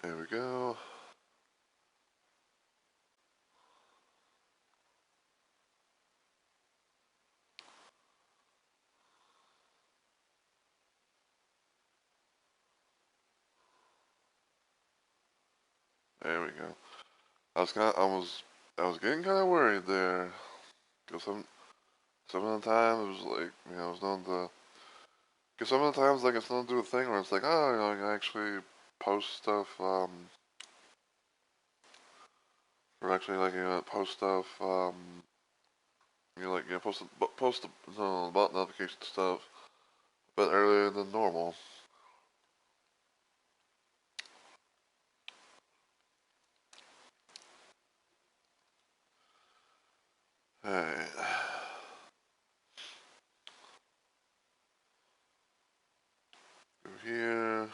There we go. There we go. I was getting kind of worried there, cause some of the time it was like, I was known to, cause some of the times like it's known to do a thing where it's like, oh, I can actually post stuff, or actually like post stuff, post about notification stuff, but earlier than normal. Alright. Go here.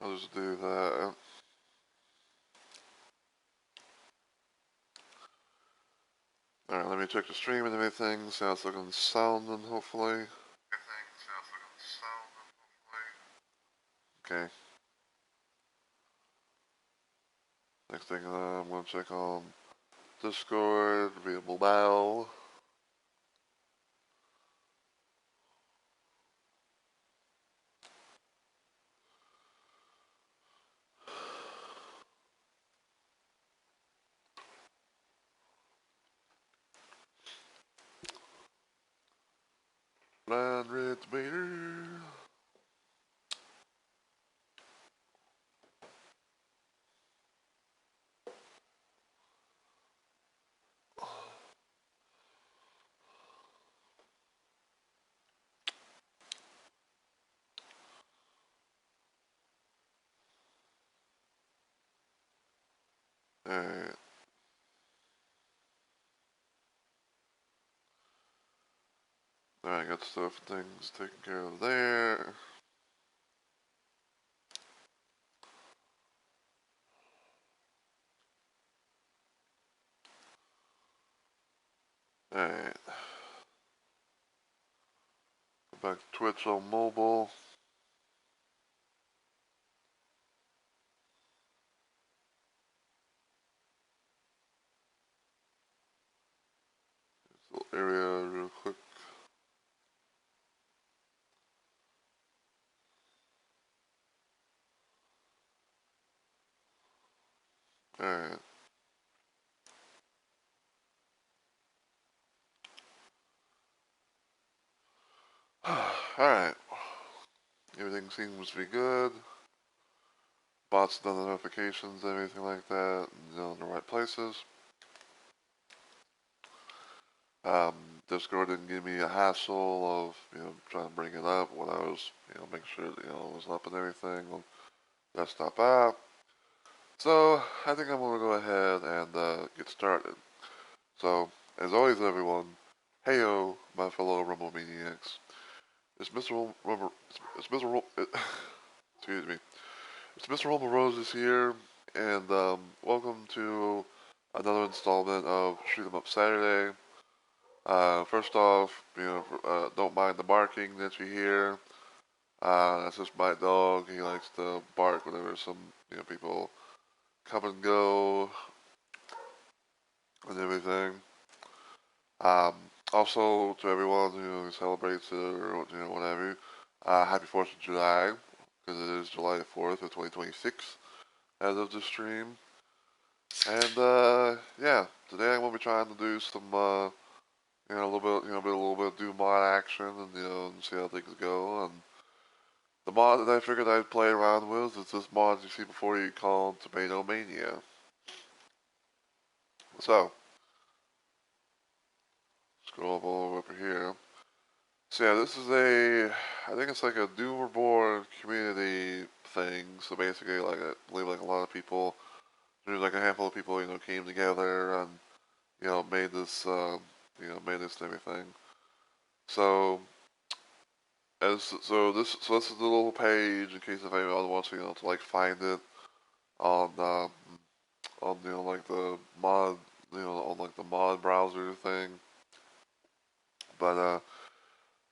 I'll just do that. Alright, let me check the stream and everything, see how it's looking sounding, hopefully. Okay. Next thing I'm going to check on Discord via mobile. Blind Red Tomato. Alright. Alright, got stuff and things taken care of there. Alright. Go back to Twitch on mobile. This little area real quick. Alright. Alright. Everything seems to be good. Bots done the notifications, everything like that, in the right places. Um, Discord didn't give me a hassle of, trying to bring it up when I was, making sure that, it was up and everything on desktop app. So, I think I'm going to go ahead and get started. So, as always, everyone, heyo, my fellow Rumble Maniacs. It's Mr. Rumble, it's Mr. Rumble, excuse me. It's Mr. Rumble Roses here, and welcome to another installment of Shoot 'em Up Saturday. First off, don't mind the barking that you hear. That's just my dog. He likes to bark whenever some, people come and go and everything. Um, Also, to everyone who celebrates it or whatever, happy 4th of July, because it is July 4th of 2026 as of this stream. And yeah, today I'm gonna be trying to do some a little bit, a little bit do mod action and and see how things go. And the mod that I figured I'd play around with is this mod you see before you called Tomato Mania. So scroll up all over here. So yeah, this is I think it's like a Doom Reborn community thing. So basically, like I believe like a lot of people, there's like a handful of people, came together and made this, made this and everything. So so this is the little page in case if anyone wants to like find it on like the mod on like the mod browser thing. But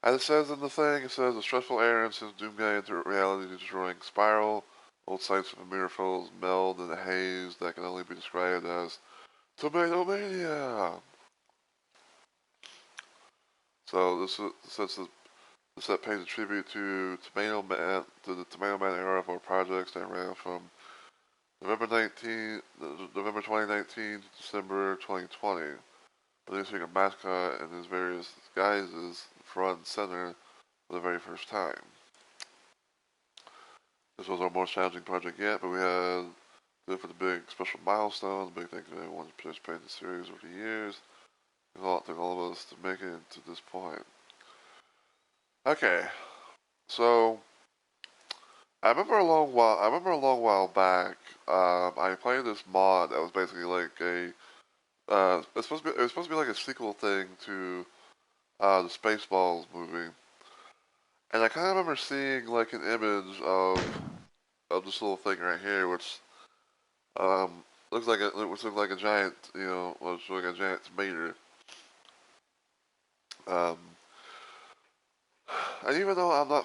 As it says in the thing, it says a stressful errand sends Doomguy into reality destroying spiral. Old sites of Mirafills meld in a haze that can only be described as Tomato Mania. So this set pays a tribute to the Tomato Man era of our projects that ran from November 2019 to December 2020, releasing a mascot in his various guises front and center for the very first time. This was our most challenging project yet, but we had to for the big special milestone, the big thing that everyone participated in the series over the years. It took all of us to make it to this point. Okay, so I remember a long while back. I played this mod that was basically like a. It was supposed to be like a sequel thing to the Spaceballs movie, and I kind of remember seeing like an image of this little thing right here, which looks like a giant, looks like a giant tomato. Um, and even though I'm not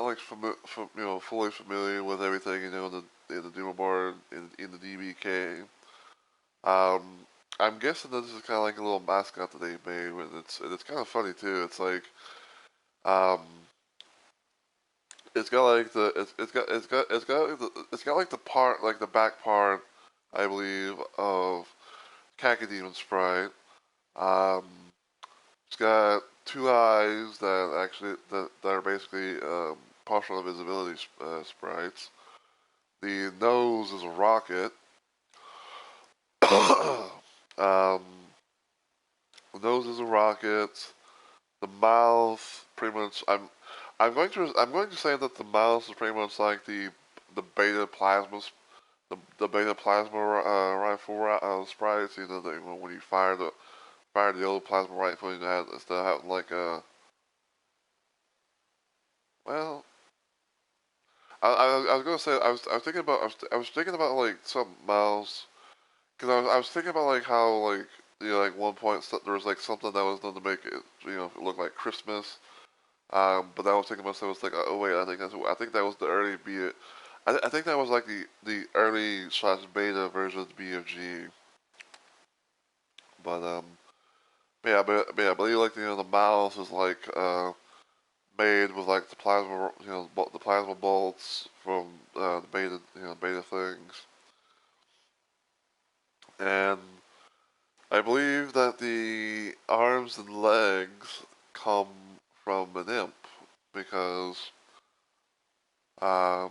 like fully familiar with everything, in the Doom board in the DBK, um, I'm guessing that this is kind of like a little mascot that they made, and it's kind of funny too. It's like, um, it's got like the it's got like the part like the back part, I believe, of Cacodemon Sprite. Um, it's got two eyes that are basically partial invisibility sprites. The nose is a rocket. um, the nose is a rocket. The mouth, pretty much. I'm going to say that the mouth is pretty much like the beta plasma the beta plasma rifle sprites. When you fire the old plasma rifle, instead of having like a well. I was gonna say I was thinking about like something else because I was thinking about like how like like one point there was like something that was done to make it look like Christmas. But I was thinking myself, I was like, oh wait, I think that was the early I think that was like the early / beta version of the BFG. But but yeah, I believe like the mouse is like made with like the plasma bolts from the beta things, and I believe that the arms and legs come from an imp because um,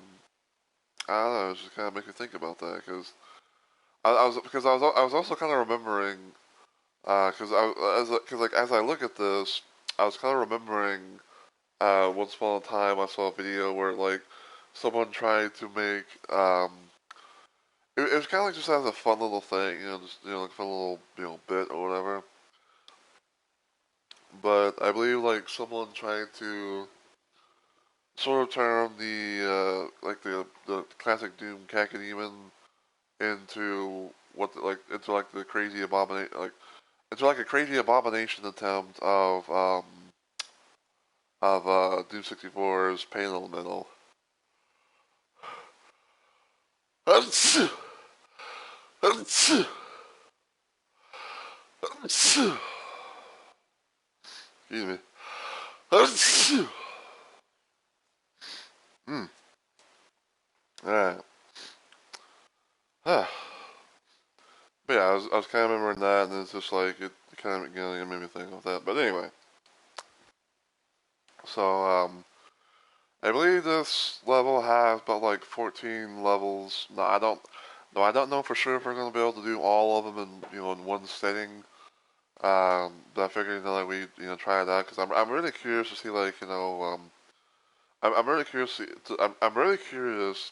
I don't know, it just kind of make me think about that because I was also kind of remembering as I look at this, I was kind of remembering once upon a time I saw a video where like someone tried to make it was kind of like just as a fun little thing, just like a fun little bit or whatever. But I believe like someone trying to sort of turn the classic Doom Cacodemon into into like the crazy abomination into like a crazy abomination attempt of Doom 64's Pain Elemental. Excuse me. Hmm. Alright. But yeah, I was kind of remembering that, and it's just like it kind of made me think of that. But anyway, so I believe this level has about like 14 levels. No, I don't know for sure if we're gonna be able to do all of them in one setting. But I figured like we try it out because I'm really curious to see like I'm really curious I'm really curious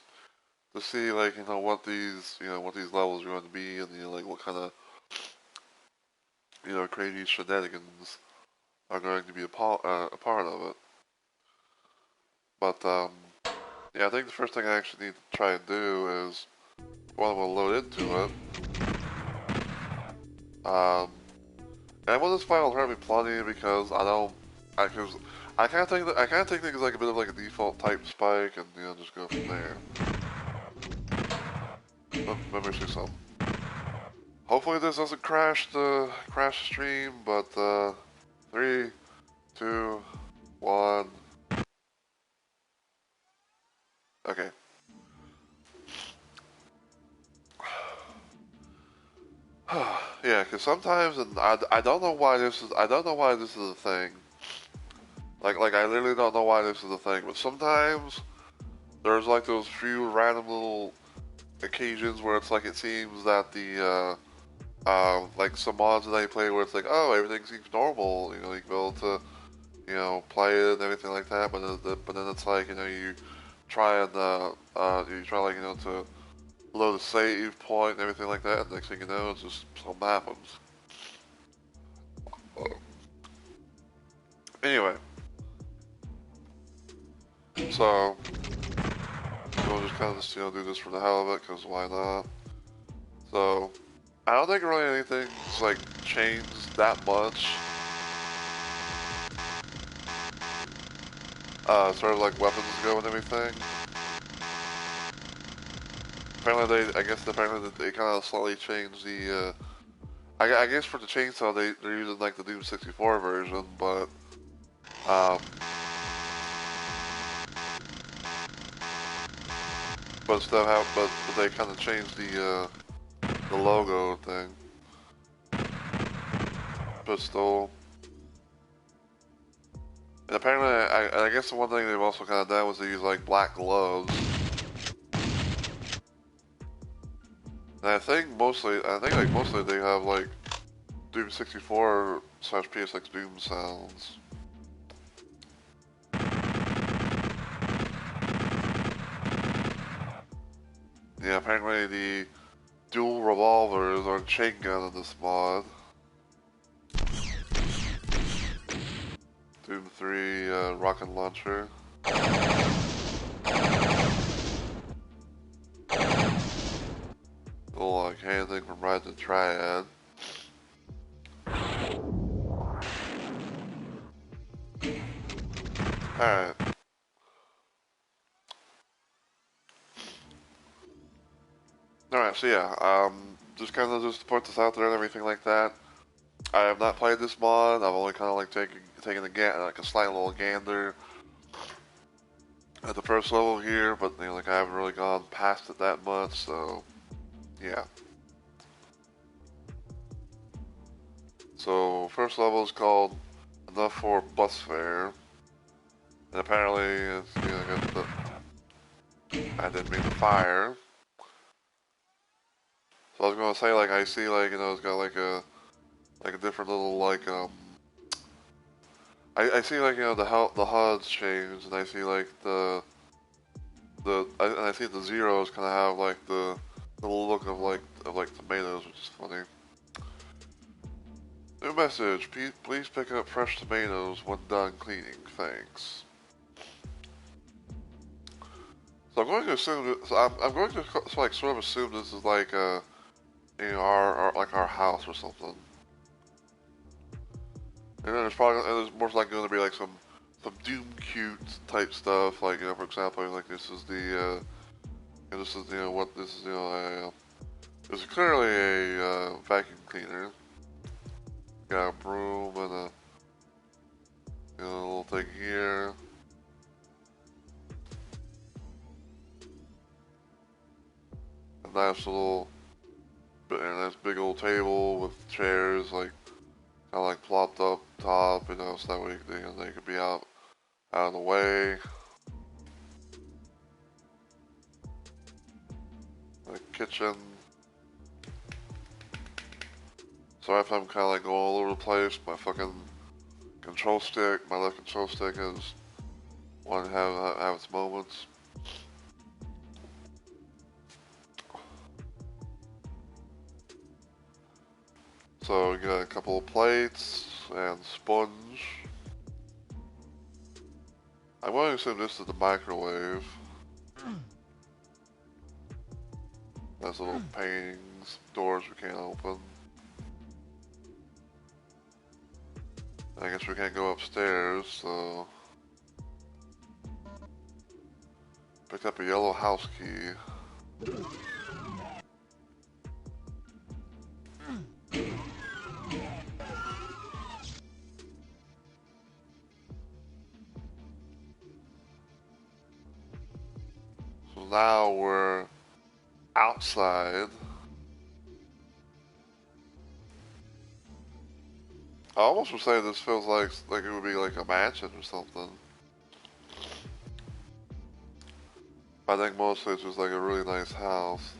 to see like what these levels are going to be, and like what kind of crazy shenanigans are going to be a part of it. But yeah, I think the first thing I actually need to try and do is while I'm gonna load into it. And I want this file hurt me plenty because I kind of think things like a bit of like a default type spike, and you know just go from there. Let me see some. Hopefully this doesn't crash the stream, but 3, 2, 1. Okay. Yeah, because sometimes, and I don't know why this is a thing. Like I literally don't know why this is a thing, but sometimes there's like those few random little occasions where it's like it seems that the like some mods that I play where it's like, oh, everything seems normal, you know, you can be able to, you know, play it and everything like that, but then it's like, you know, you try and you try like, you know, to load a save point and everything like that, and next thing you know, it's just something happens. Anyway, so we'll just kind of just, you know, do this for the hell of it, because why not? So I don't think really anything's like changed that much. As far as like weapons go and everything. Apparently they kind of slightly changed the. I guess for the chainsaw they're using like the Doom 64 version, but um, but still have but they kind of changed the logo thing. Pistol. And apparently, I guess the one thing they've also kind of done was they use like black gloves. And I think like mostly they have like Doom 64 / PSX Doom sounds. Yeah, apparently the dual revolvers are chain gun in this mod. Doom 3 rocket launcher. Little like hand thing from Rise of Triad. Alright. Alright, so yeah, just kind of just to put this out there and everything like that. I have not played this mod. I've only kind of like taken a slight little gander at the first level here, but you know, like I haven't really gone past it that much, so yeah. So first level is called Enough for Bus Fare, and apparently it's, you know, got I didn't mean to fire. So I was gonna say like I see like, you know, it's got like a different little like I see like, you know, the HUD's changed, and I see like and I see the zeros kind of have like the look of like tomatoes, which is funny. New message: please pick up fresh tomatoes when done cleaning. Thanks. So I'm going to assume so I'm going to like sort of assume this is like you know our house or something. And then there's more like going to be like some Doom cute type stuff, like, you know, for example, like this is the this is, you know, what this is, you know, this is clearly a vacuum cleaner. Got a broom and a, you know, little thing here. A nice big old table with chairs, like kind of like plopped up top, you know, so that way they could be out of the way. The kitchen. Sorry if I'm kind of like going all over the place. My fucking control stick, my left control stick is one to have its moments. So we got a couple of plates and sponge. I'm going to assume this is the microwave. There's little paintings, doors we can't open. I guess we can't go upstairs, so... Picked up a yellow house key. So now we're outside. I almost would say this feels like it would be like a mansion or something. I think mostly it's just like a really nice house.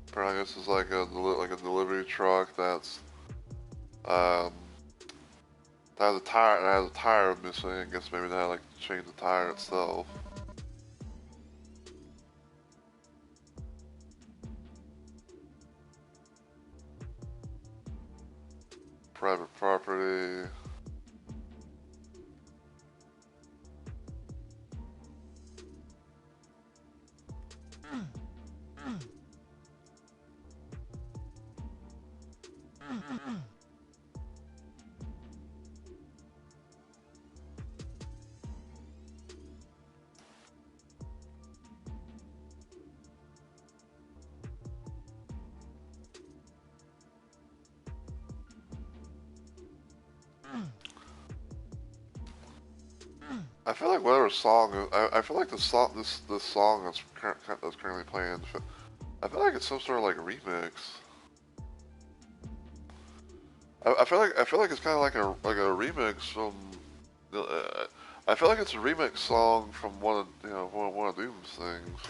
Apparently this is like a delivery truck that's that has a tire missing. I guess maybe they had like to change the tire itself. Private property. I feel like whatever song I feel like the song this song that's currently playing. I feel like it's some sort of like remix. I feel like it's kind of like a remix from. I feel like it's a remix song from one of one of Doom's things.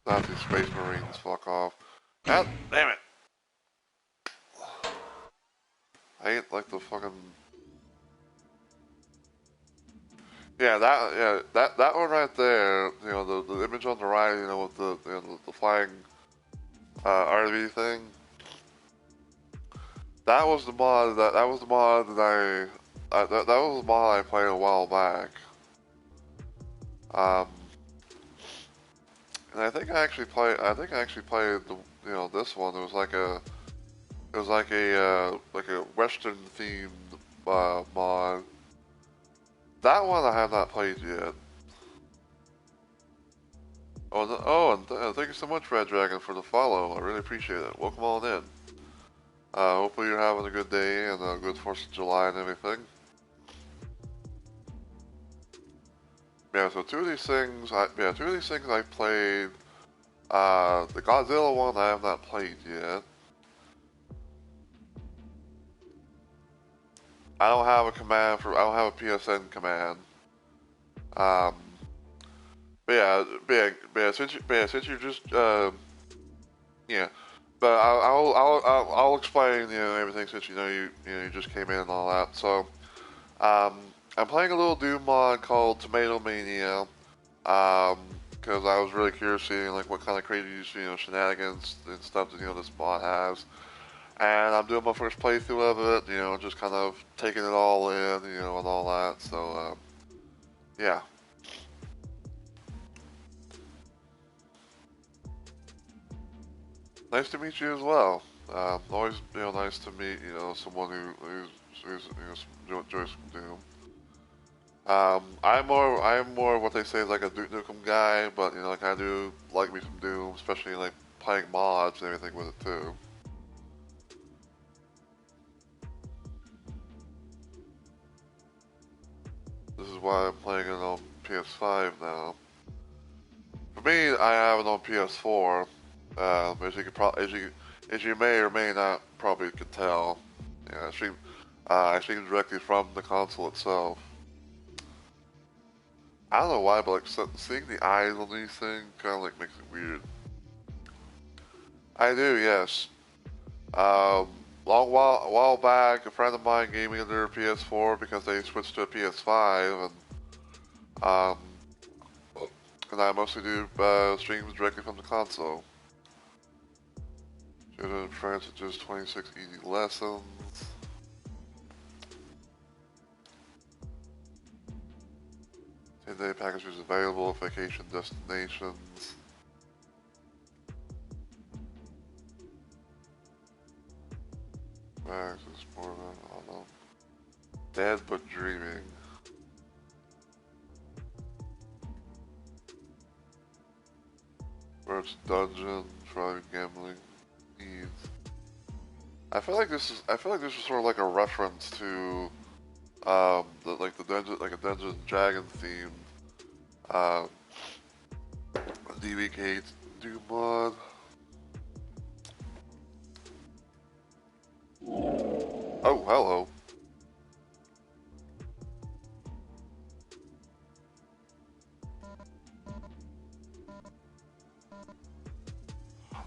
Nazi Space Marines, fuck off. God damn it! I hate like the fucking. That one right there. You know the image on the right. You know with the flying RV thing. That was the mod that was the mod that that was the mod I played a while back. And I think I actually played the this one. It was like a Western themed mod. That one I have not played yet. Oh, thank you so much, Red Dragon, for the follow. I really appreciate it. Welcome on in. Hopefully you're having a good day and a good 4th of July and everything. Yeah, so two of these things I played. The Godzilla one I have not played yet. I don't have a PSN command. Since you just yeah, but I'll explain everything since you just came in and all that. So I'm playing a little Doom mod called Tomato Mania. Because I was really curious seeing like what kind of crazy shenanigans and stuff that this mod has. And I'm doing my first playthrough of it, just kind of taking it all in, and all that. So, yeah. Nice to meet you as well. Always, nice to meet, someone who enjoys Doom. I'm more what they say is like a Duke Nukem guy, but like I do like me some Doom, especially like playing mods and everything with it too. This is why I'm playing it on PS5 now. For me, I have it on PS4. As you may or may not probably could tell, I stream directly from the console itself. I don't know why, but like seeing the eyes on these things kind of like makes it weird. I do, yes. A while back, a friend of mine gave me their PS4 because they switched to a PS5, um, and I mostly do streams directly from the console. Children in France with just 26 easy lessons. day packages available, vacation destinations. Access more than Dead but dreaming. First dungeon, trying gambling needs. I feel like this is sort of like a reference to the dungeon, like a Dungeons and Dragons theme. DVK Doom mod. Oh, hello.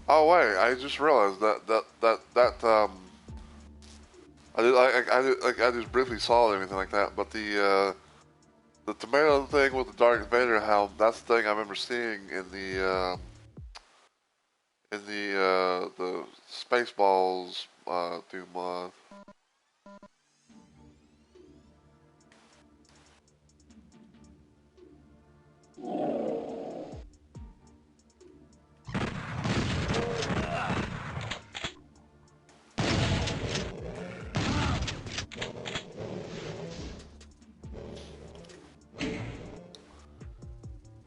Oh wait, I just realized that I just briefly saw it and everything like that, but the tomato thing with the Dark Vader helm, that's the thing I remember seeing in the Spaceballs Doom mod.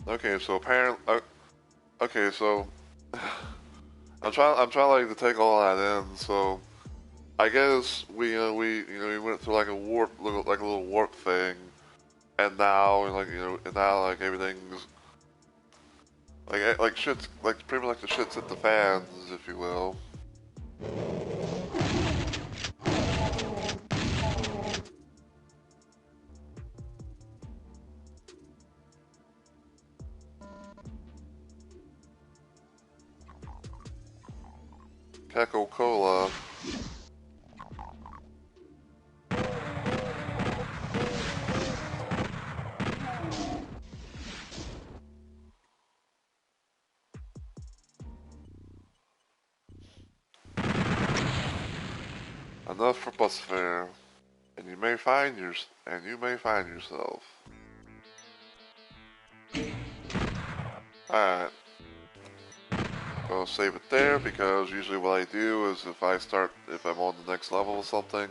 Okay, so apparently, okay, so I'm trying like to take all that in. So I guess we went through like a warp, like a little warp thing, and now like everything's like shit's like pretty much like the shit's hit the fans, if you will. Keco Cola. Enough for bus fare, and you may find yourself. Alright. I'll save it there because usually what I do is if I'm on the next level or something,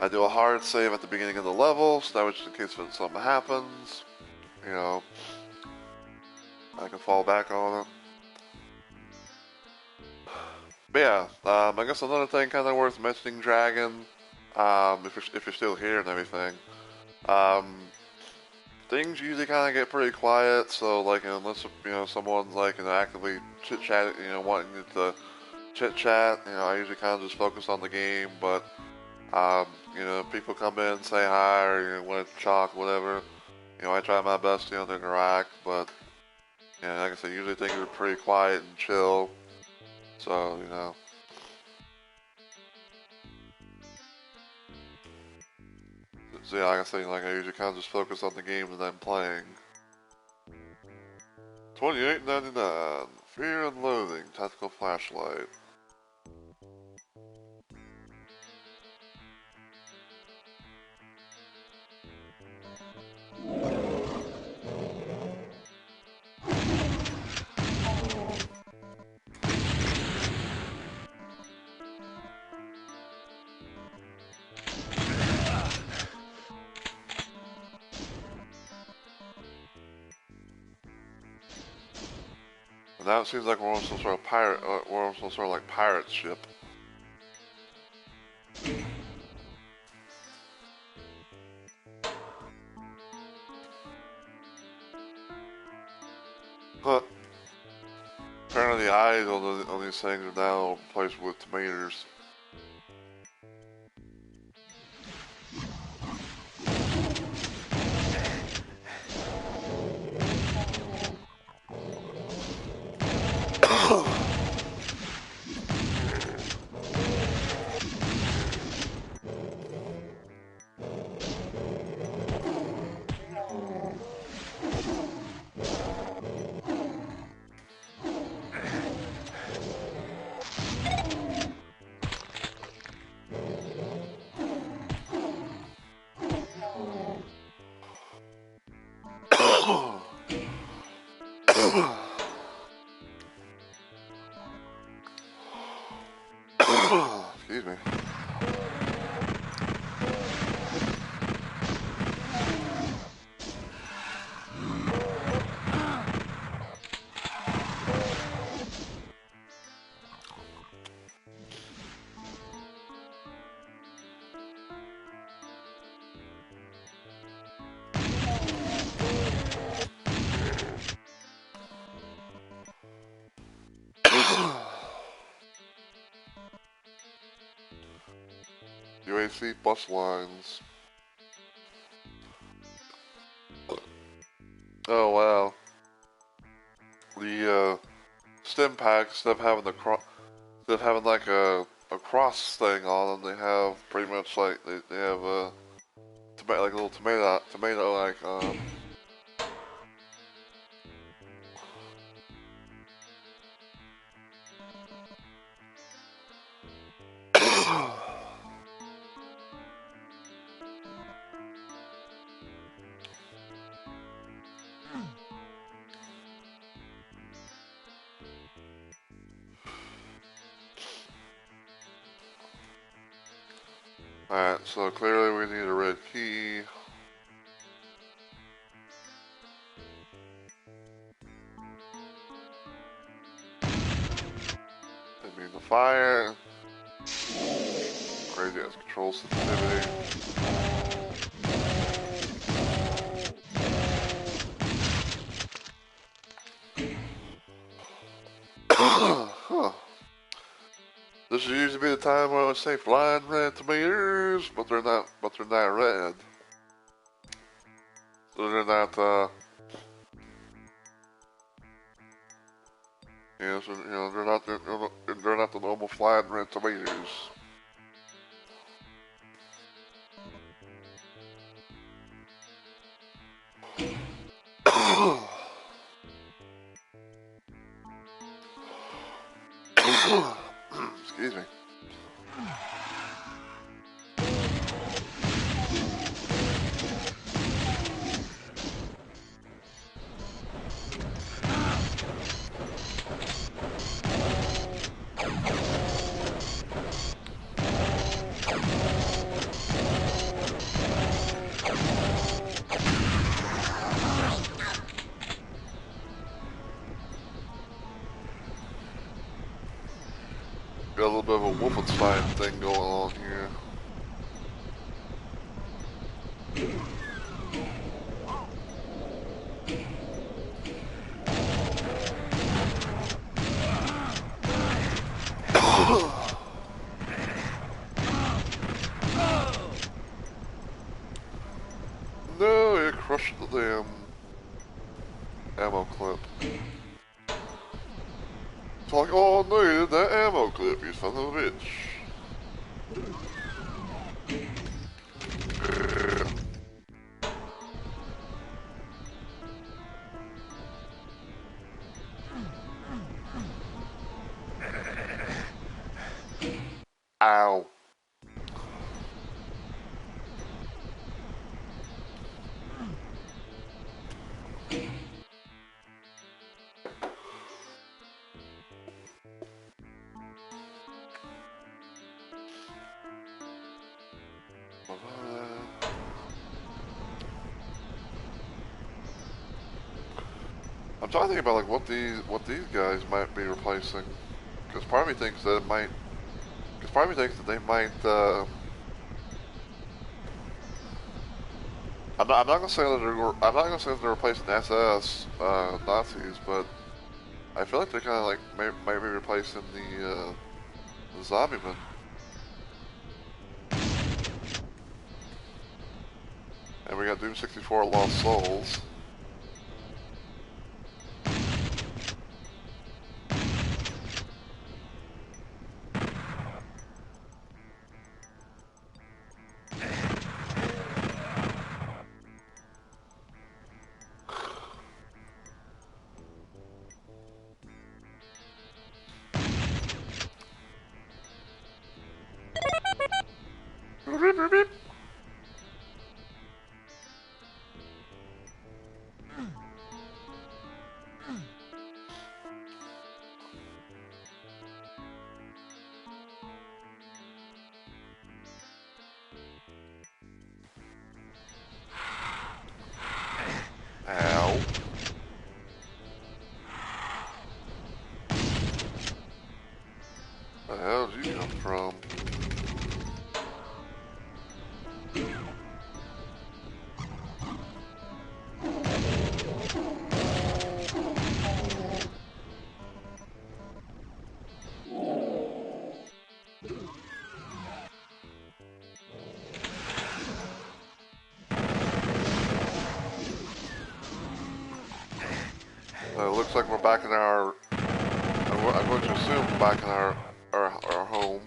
I do a hard save at the beginning of the level, so that way just in case something happens, you know, I can fall back on it. But yeah, I guess another thing kind of worth mentioning, Dragon, if you're still here and everything, things usually kind of get pretty quiet. So like unless someone's like actively chit chatting, wanting to chit chat, I usually kind of just focus on the game. But people come in, say hi, or want to talk, whatever. I try my best to interact, but like I said, usually things are pretty quiet and chill. So So yeah, like I say, I usually kind of just focus on the game that I'm playing. $28.99. Fear and Loathing Tactical Flashlight. And now it seems like we're on some sort of pirate ship. But apparently the eyes on these things are now replaced with tomatoes. Excuse me. UAC bus lines. Oh wow. The stim packs, instead of having like a cross thing on them, they have pretty much like they have a like a little tomato icon. Alright, so clearly we need a red key. That means the fire. Crazy ass control sensitivity. Huh. This should usually be the time where I would say flying red tomatoes, but they're not red. So they're not, they're not the normal flying red tomatoes. Excuse me. Got a little bit of a Wolfenstein thing going on here. No, you crushed the damn ammo clip. It's like, oh no, you did that ammo clip, you son of a bitch. Ow. I'm trying to think about like what these guys might be replacing, because part of me thinks that it might. Because part of me thinks that they might. I'm not gonna say that they're replacing SS Nazis, but I feel like they're kind of like maybe replacing the zombie men. And we got Doom 64 Lost Souls. It looks like we're back in our. I'm going to assume we're back in our home.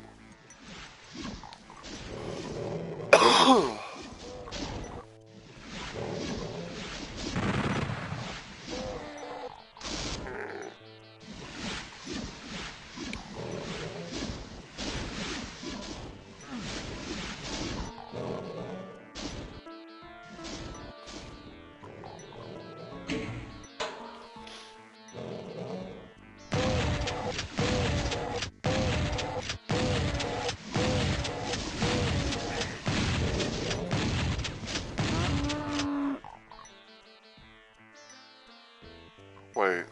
Wait.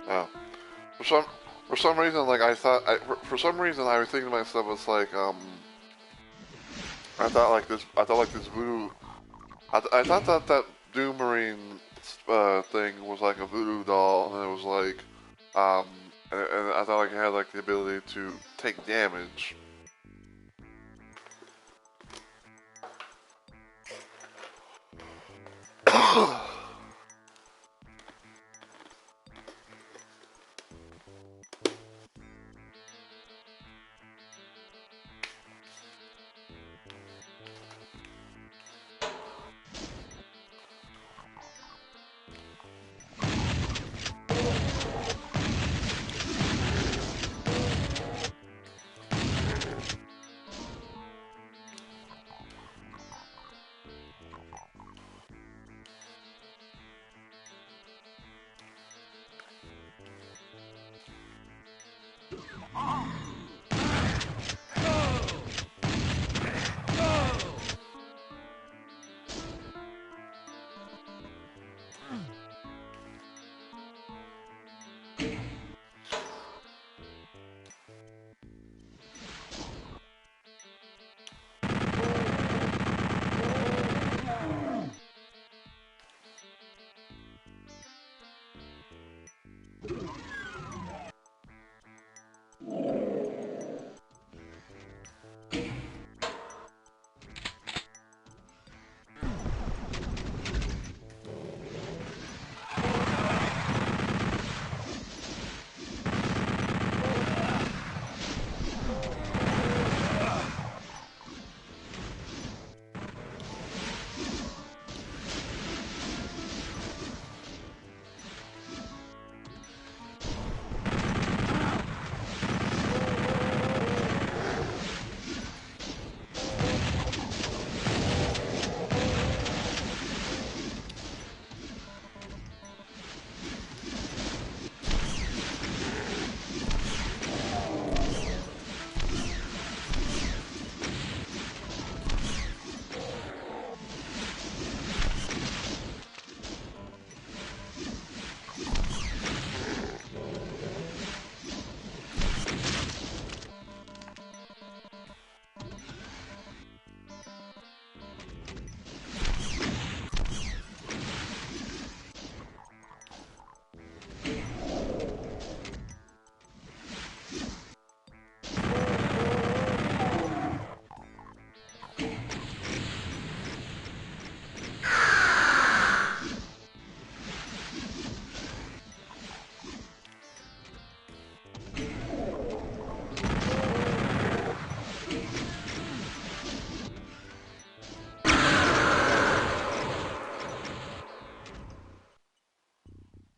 Oh. For some for some reason, like I thought, for some reason I was thinking to myself, it's like I thought like this voodoo. I thought that that Doom Marine thing was like a voodoo doll, and it was like, um, and I thought like it had like the ability to take damage.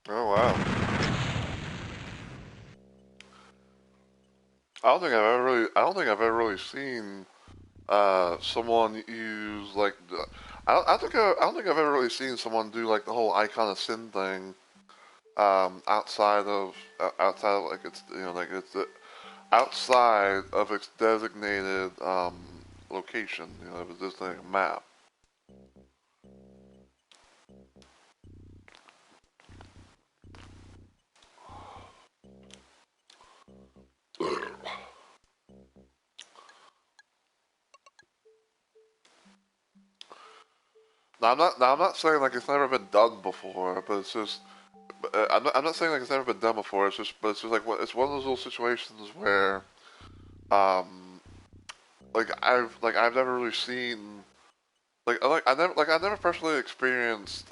Oh wow! I don't think I've ever really seen someone use like I don't think I've ever really seen someone do like the whole Icon of Sin thing outside of like it's you know like it's outside of its designated location. You know, if it's just like a map. Now I'm not saying like it's never been done before, but it's just I'm not saying like it's never been done before. It's just like it's one of those little situations where um like I've never really seen like I never personally experienced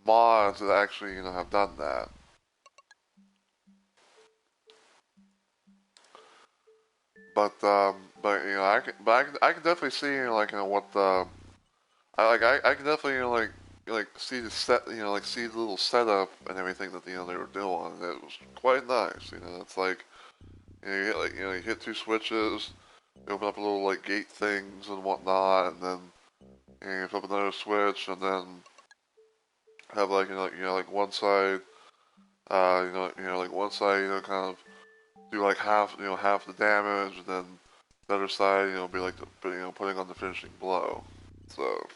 mods that actually, you know, have done that. But you know, I can definitely see, you know, like, you know, what the, I can definitely, you know, like see the set, you know, like see the little setup and everything that, you know, they were doing. It was quite nice, you know. It's like, you know, you hit, like, you know, you hit two switches, you open up a little like gate things and whatnot, and then you know, you flip another switch, and then have like, like one side, like one side, you know, kind of do like half, you know, half the damage, and then the other side, you know, be like, you know, putting on the finishing blow. So.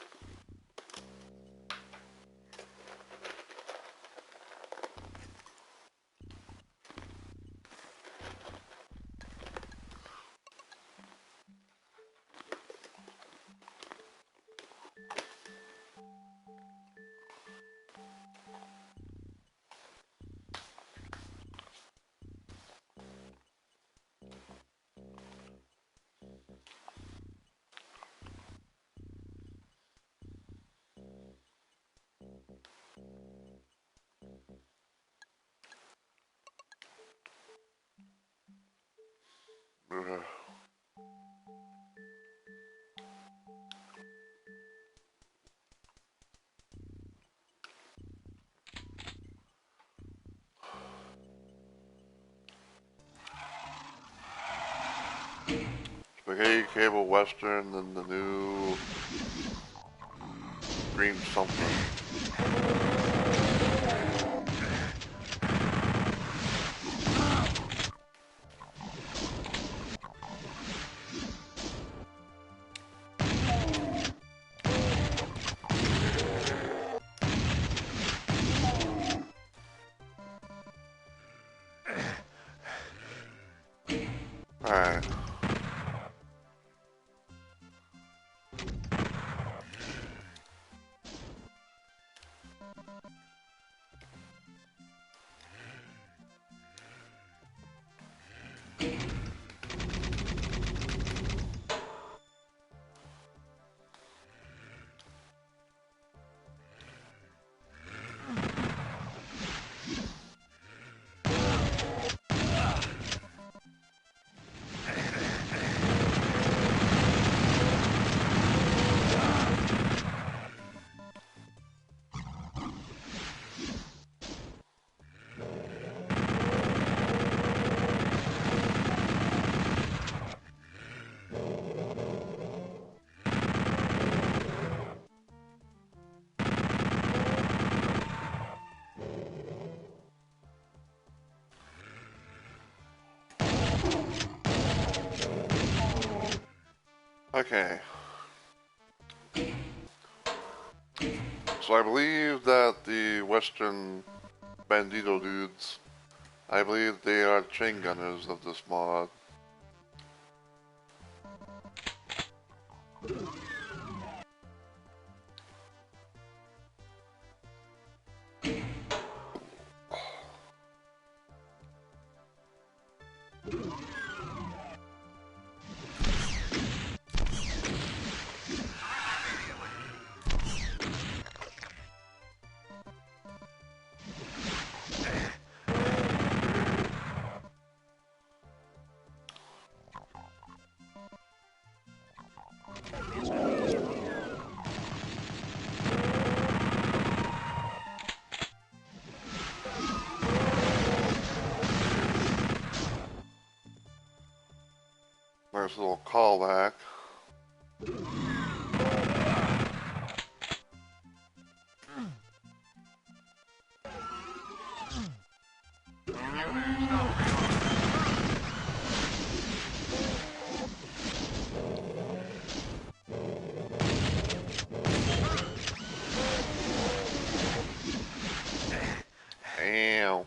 Spaghetti Cable Western and the new green something. Alright. Okay. So I believe that the Western Bandito dudes, I believe they are chain gunners of this mod. Nice little callback. Damn.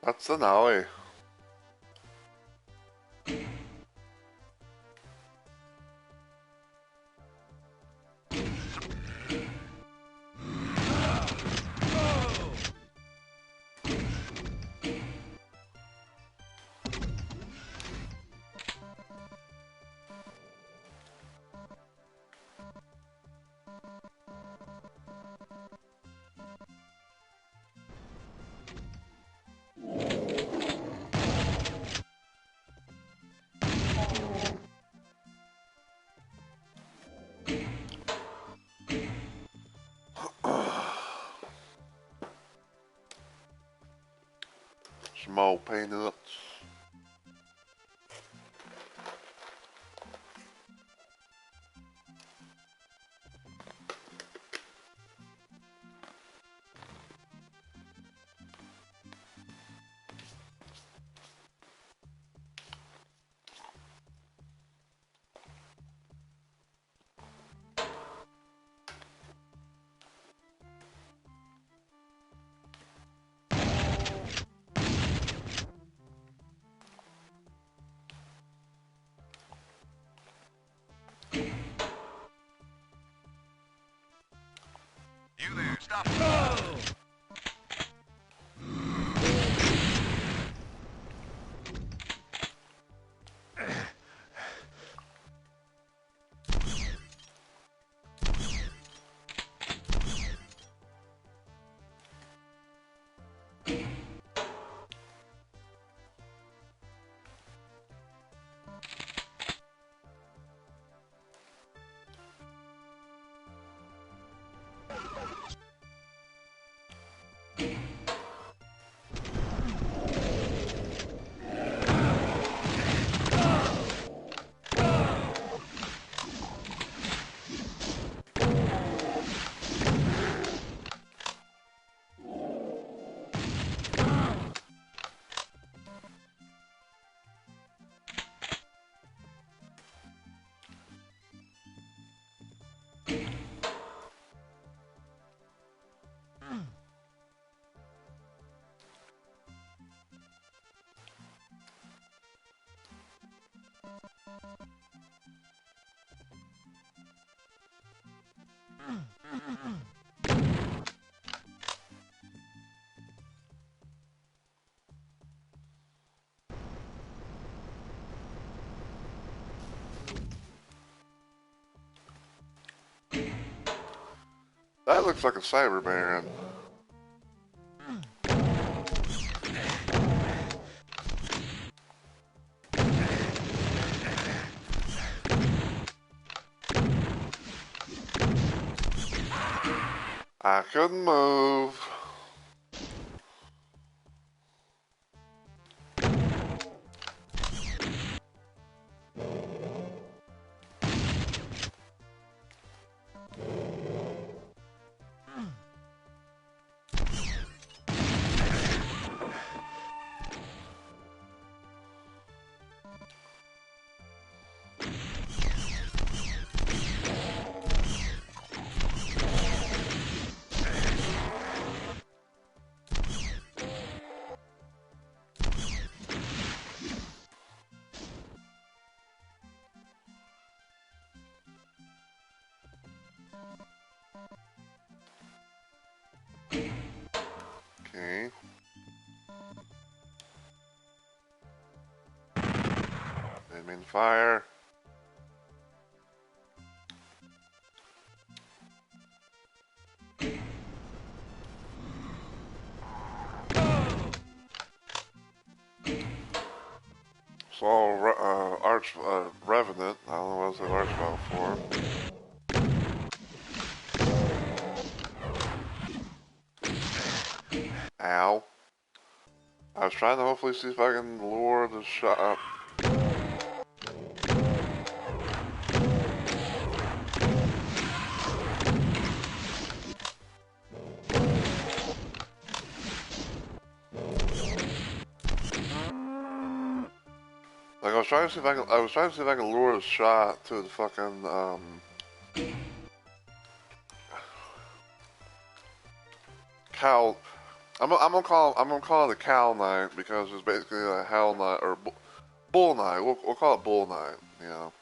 That's an alley. Small peanuts. You there, stop. Oh! That looks like a Cyber Baron. I couldn't move. Okay. Aiming fire. So, Revenant. I don't know what it's an Archvile for. Ow. I was trying to hopefully see if I can lure the shot up. Like I was trying to see if I can lure the shot to the fucking cow I'm gonna call it a cow night because it's basically a hell night or bull night. We'll call it bull night. You know.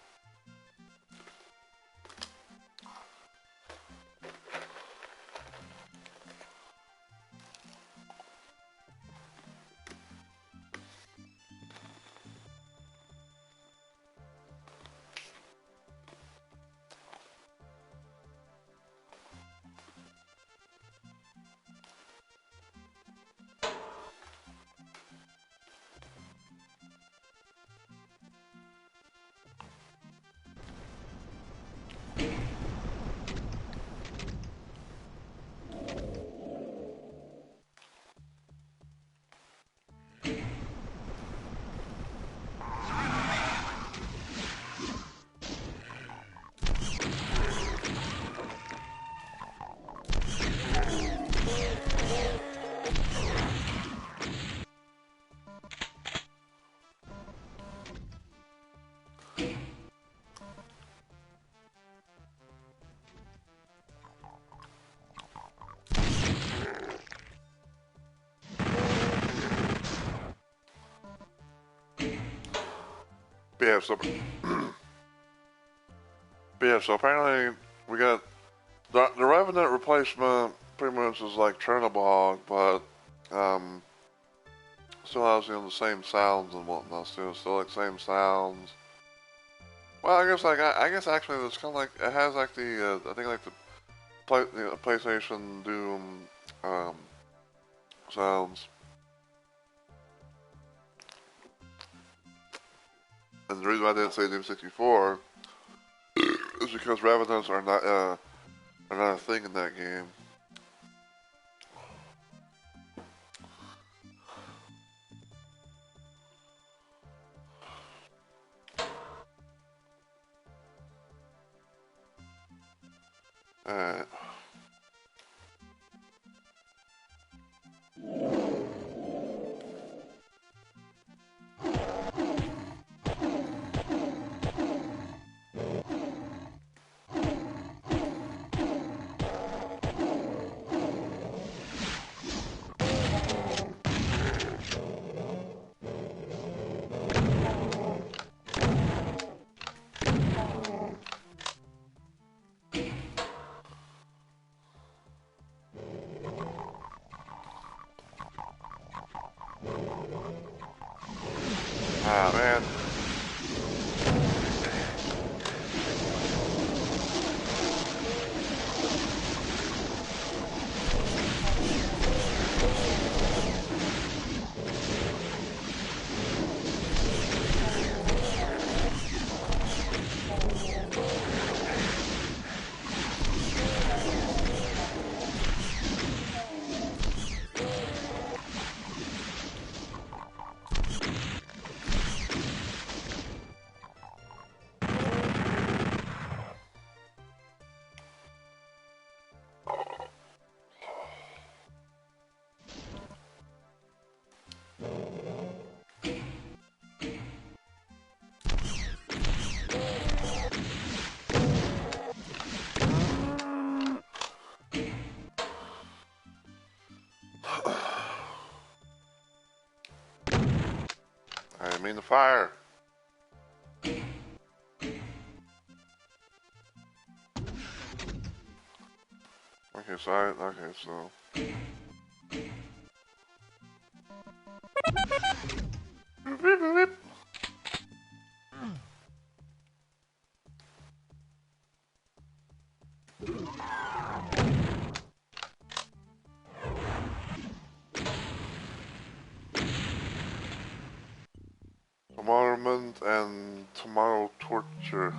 But yeah, so but yeah, so apparently we got the Revenant replacement. Pretty much is like Chernobog, but still has the same sounds and whatnot. Still like same sounds. Well, I guess actually it's kind of like it has like the I think like the PlayStation Doom um, sounds, and the reason why I didn't say Doom 64 is because Revenants are not a thing in that game. Alright. Ah, man. I didn't mean to fire. Okay, so Tomorrowment and Tomorrow Torture.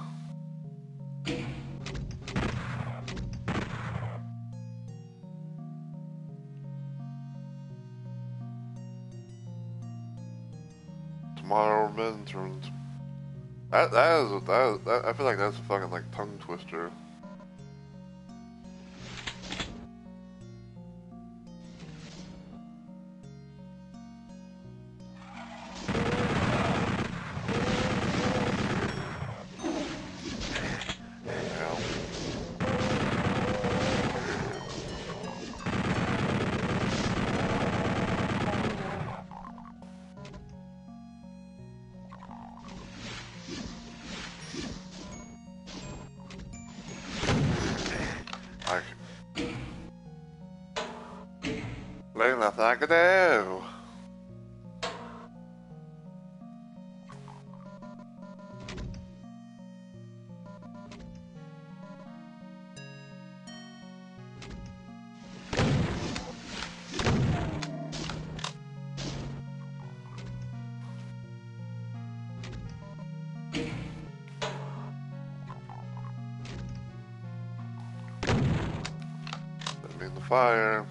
Tomorrowment and I feel like that's a fucking like tongue twister. nothing I can do. That means the fire.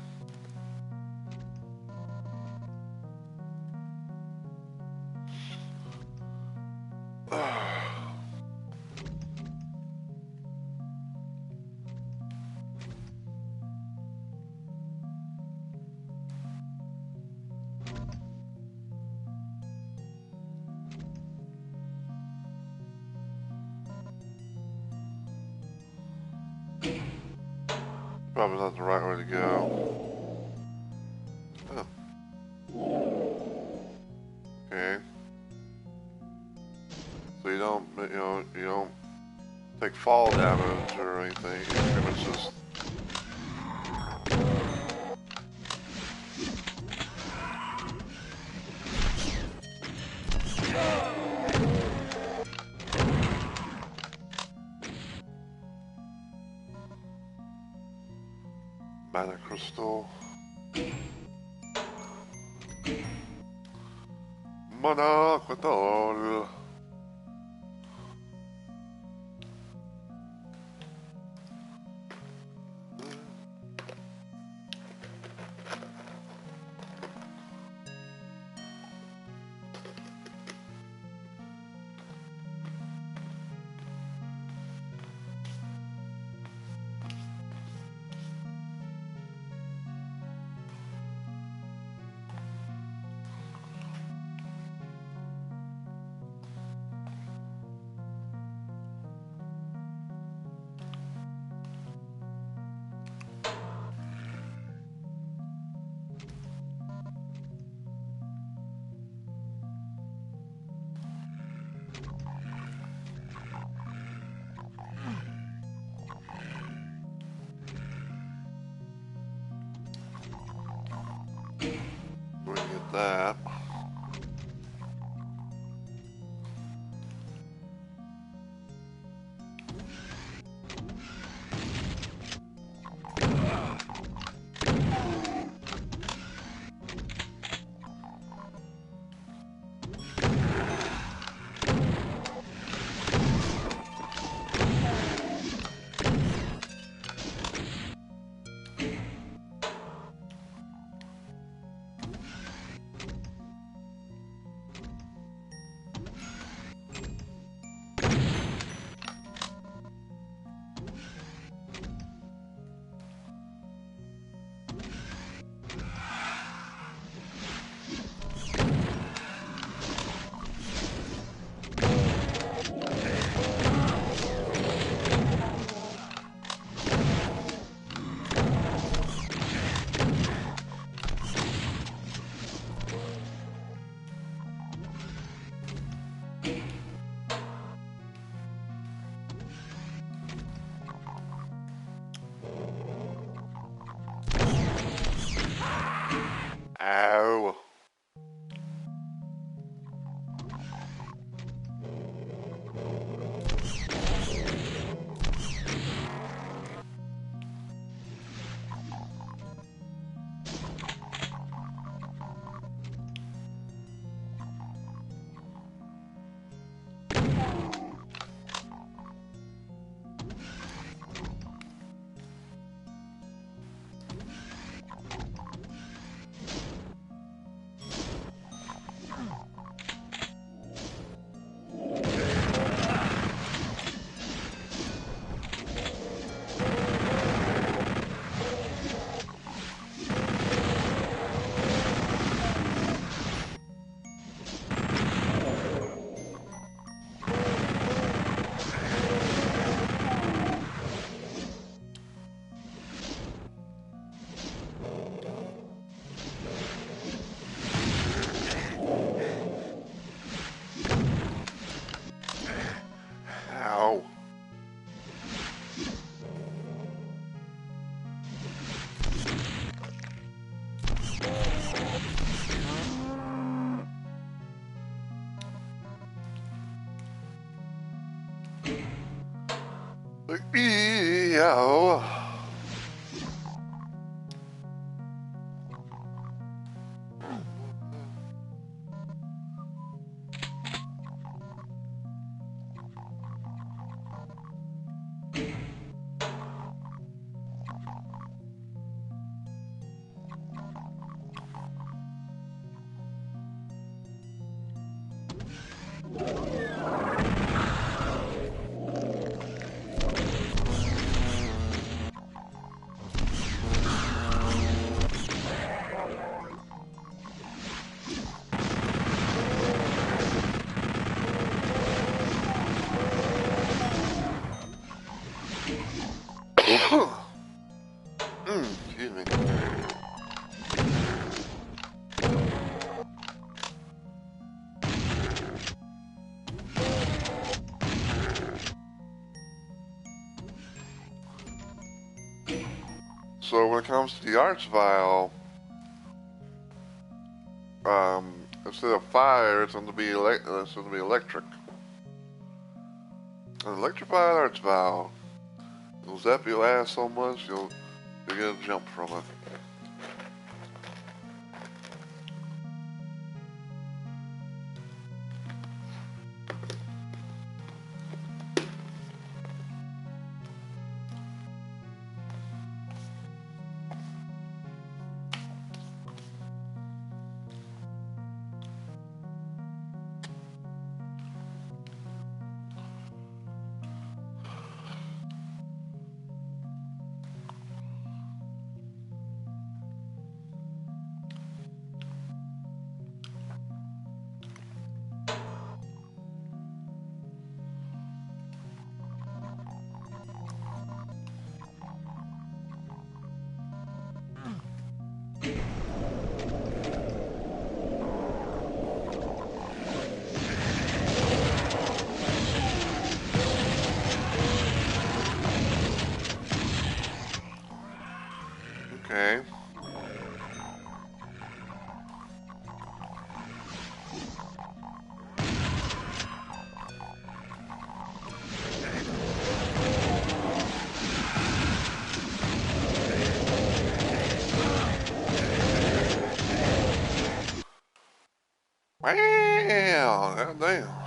Probably not the right way to go. Oh. Okay. So you don't take fall damage or anything. You pretty much just mana crystal. Mana crystal. We get that. Yeah. Excuse me. So when it comes to the arch vial, instead of fire, it's going to be electric. An electrified arch vial will zap your ass so much you'll get a jump from it. Okay. Wow, god damn.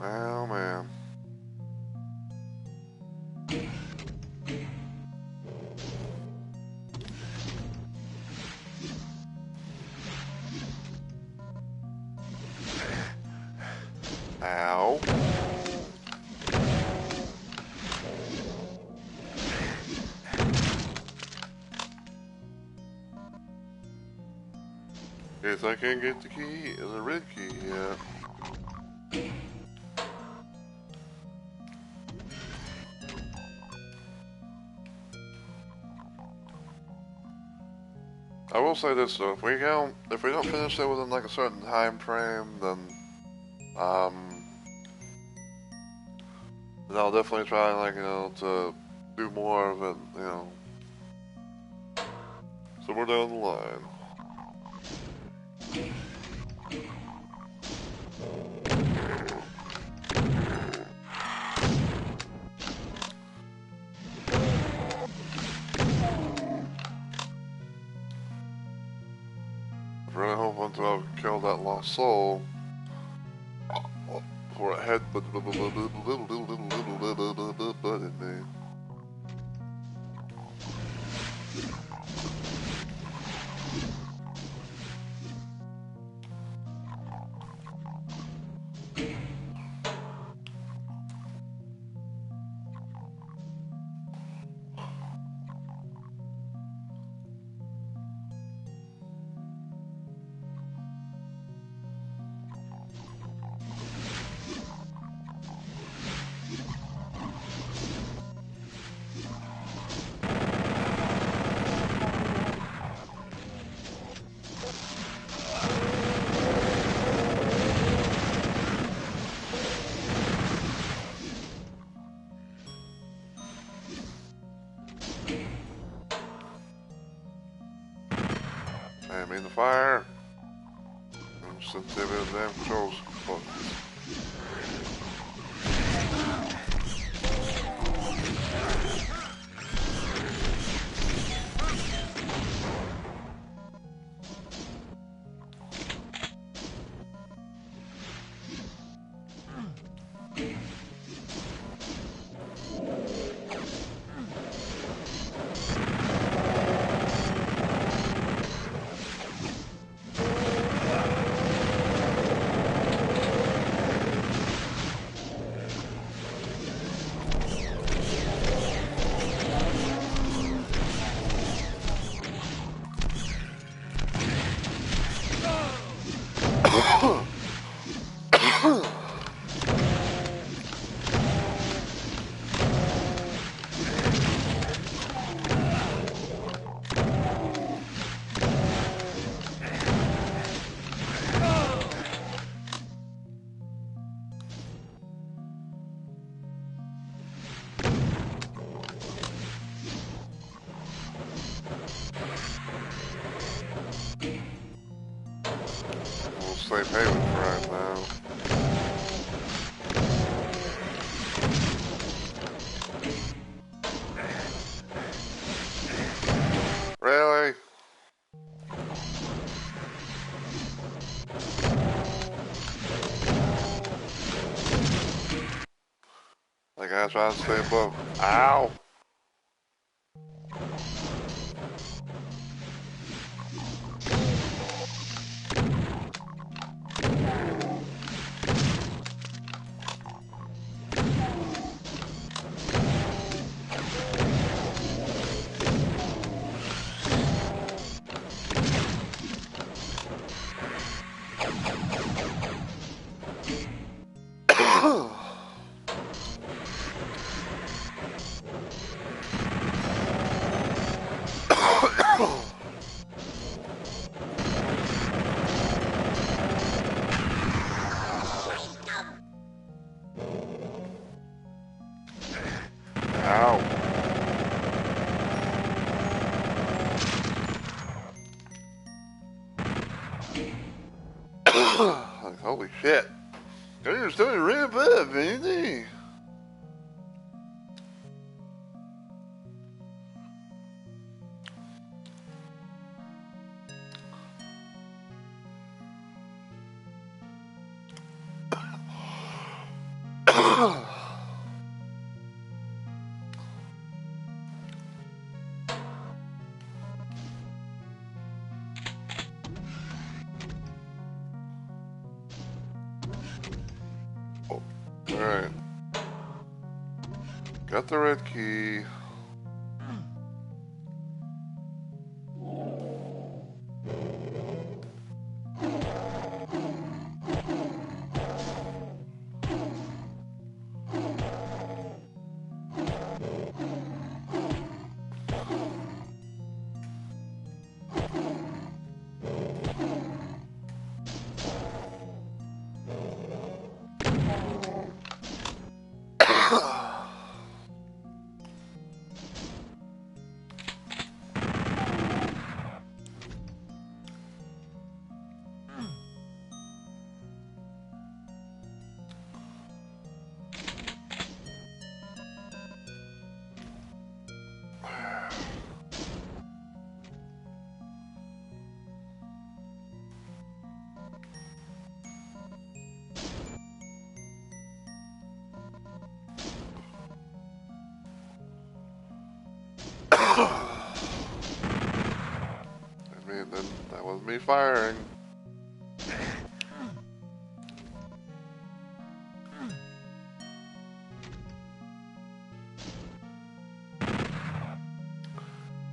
Oh man. Ow. Guess I can't get the key, the red key yet. I will say this though, if we don't finish it within like a certain time frame, then I'll definitely try like to do more of it, somewhere down the line. I really hope until I've killed that lost soul before it head butted me. I mean the fire. Sensitivity to the damn controls. Safe haven for right now. Really? Like I try to stay above. Ow! Ow. Like, holy shit. You're doing really bad, baby. Alright. Got the red key. Then that was me firing.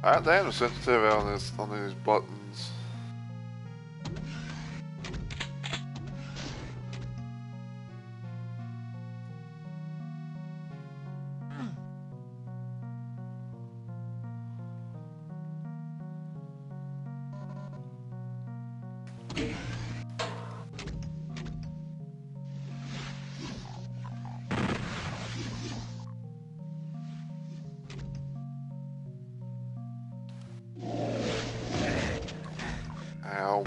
I damn the sensitivity on this on these buttons. Ow.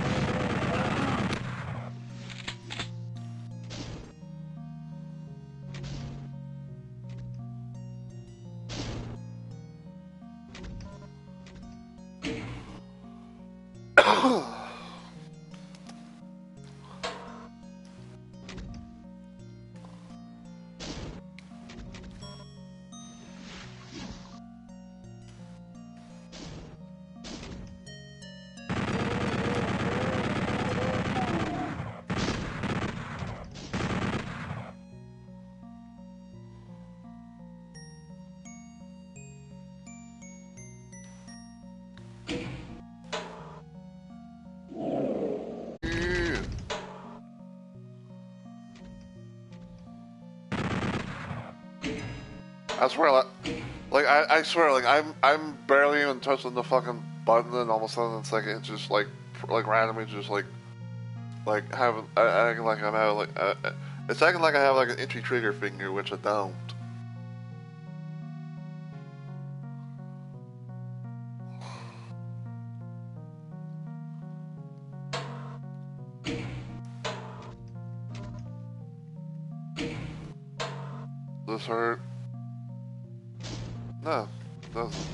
I swear, I swear, like I'm barely even touching the fucking button, and all of a sudden it's like it just like randomly just like having acting like I'm having like it's acting like I have like an itchy trigger finger, which I don't. This hurt? No, it doesn't.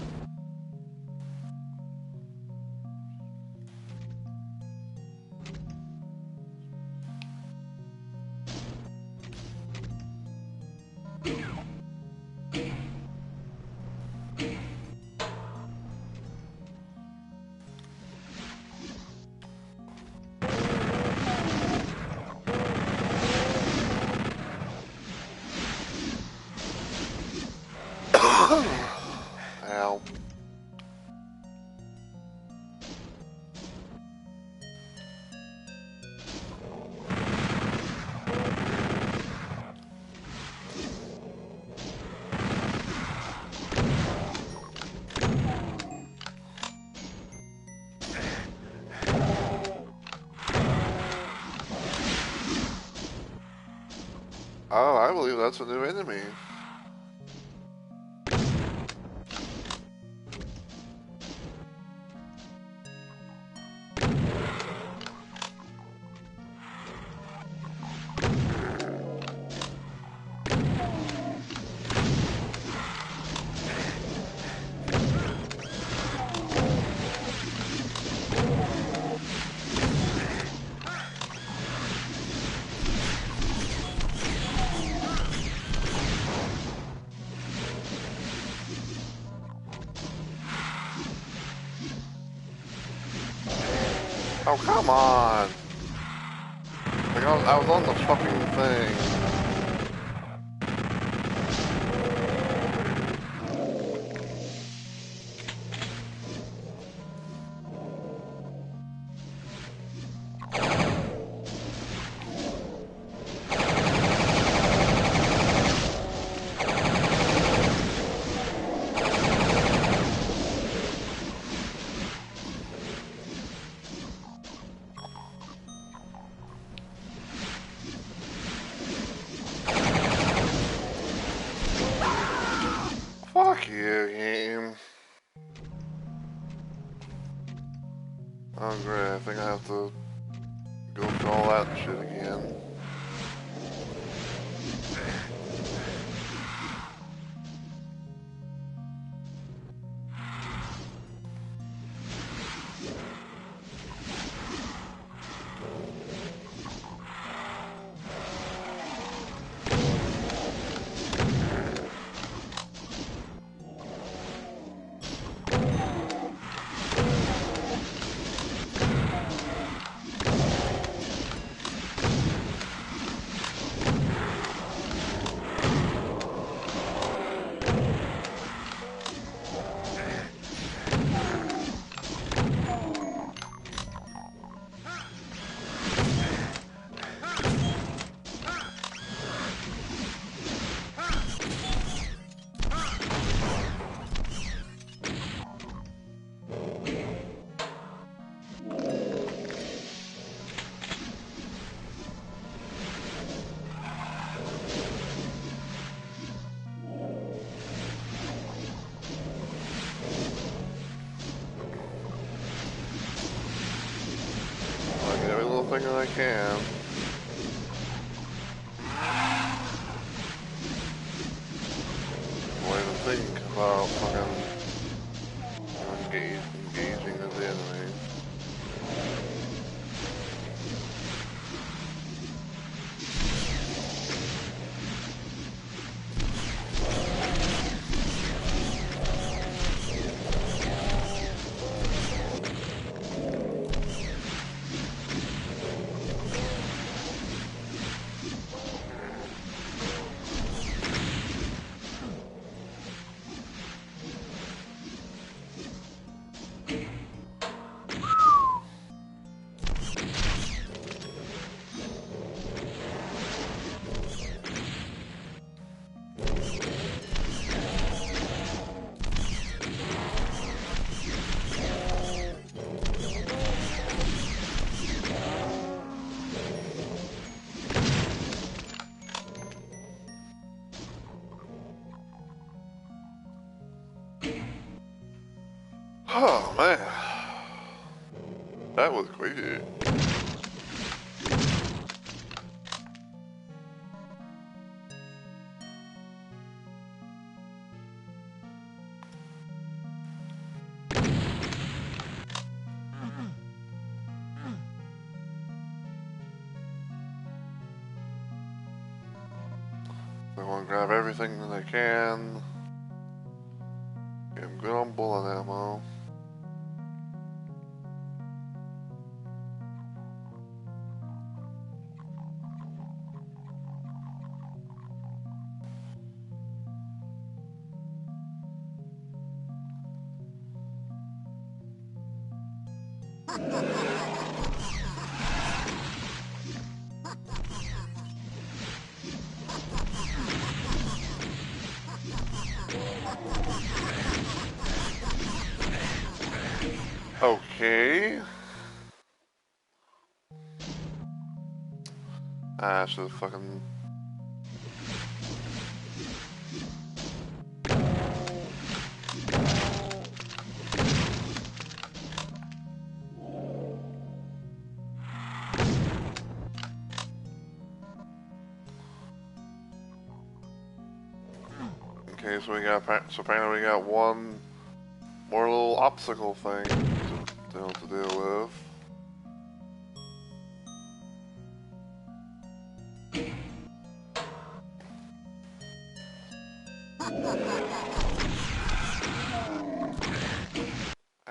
Ow. Oh, I believe that's a new enemy. Oh, come on! Like, I was on the fucking thing. have to go through all that shit again. Thing that I can. Way to think about fucking engaging with the enemy. Oh man, that was crazy. I want to grab everything that I can. I'm good on bullet ammo. Okay. I should have fucking... Okay, so apparently we got one more little obstacle thing to deal with.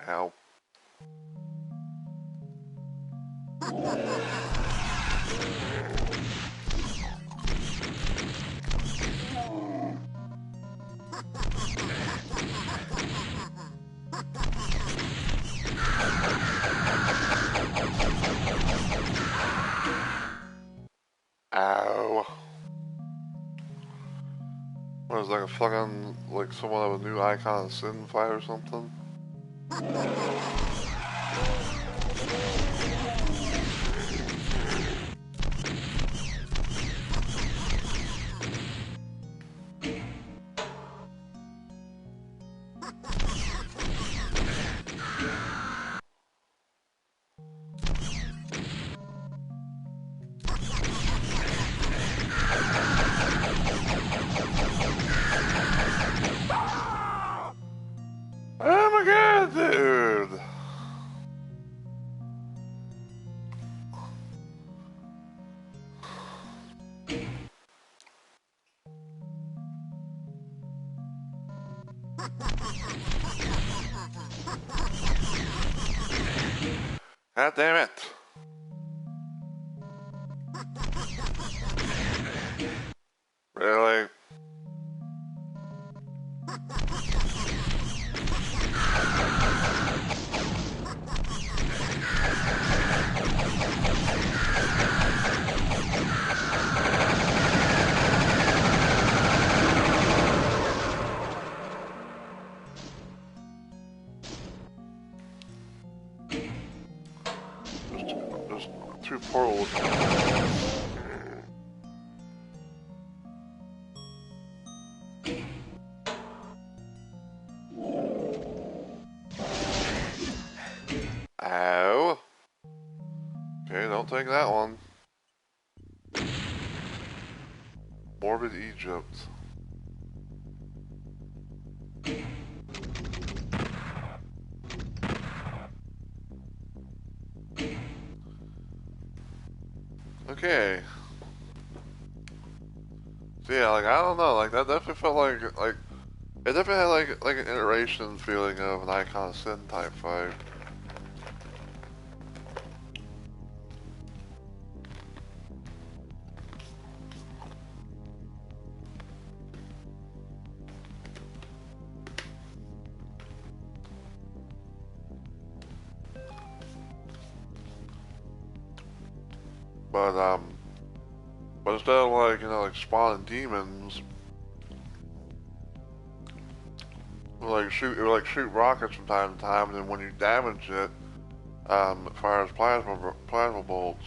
Ow. Ow. What is like a fucking, like someone of a new icon of sin fight or something? God damn it. Really? There's two portals. Ow. Okay, don't take that one. Morbid Egypt. Okay. So yeah, like, I don't know, like, that definitely felt like, it definitely had, like an iteration feeling of an Icon of Sin type fight. But instead of, like, you know, like, spawning demons, it would, like, shoot rockets from time to time, and then when you damage it, it fires plasma bolts.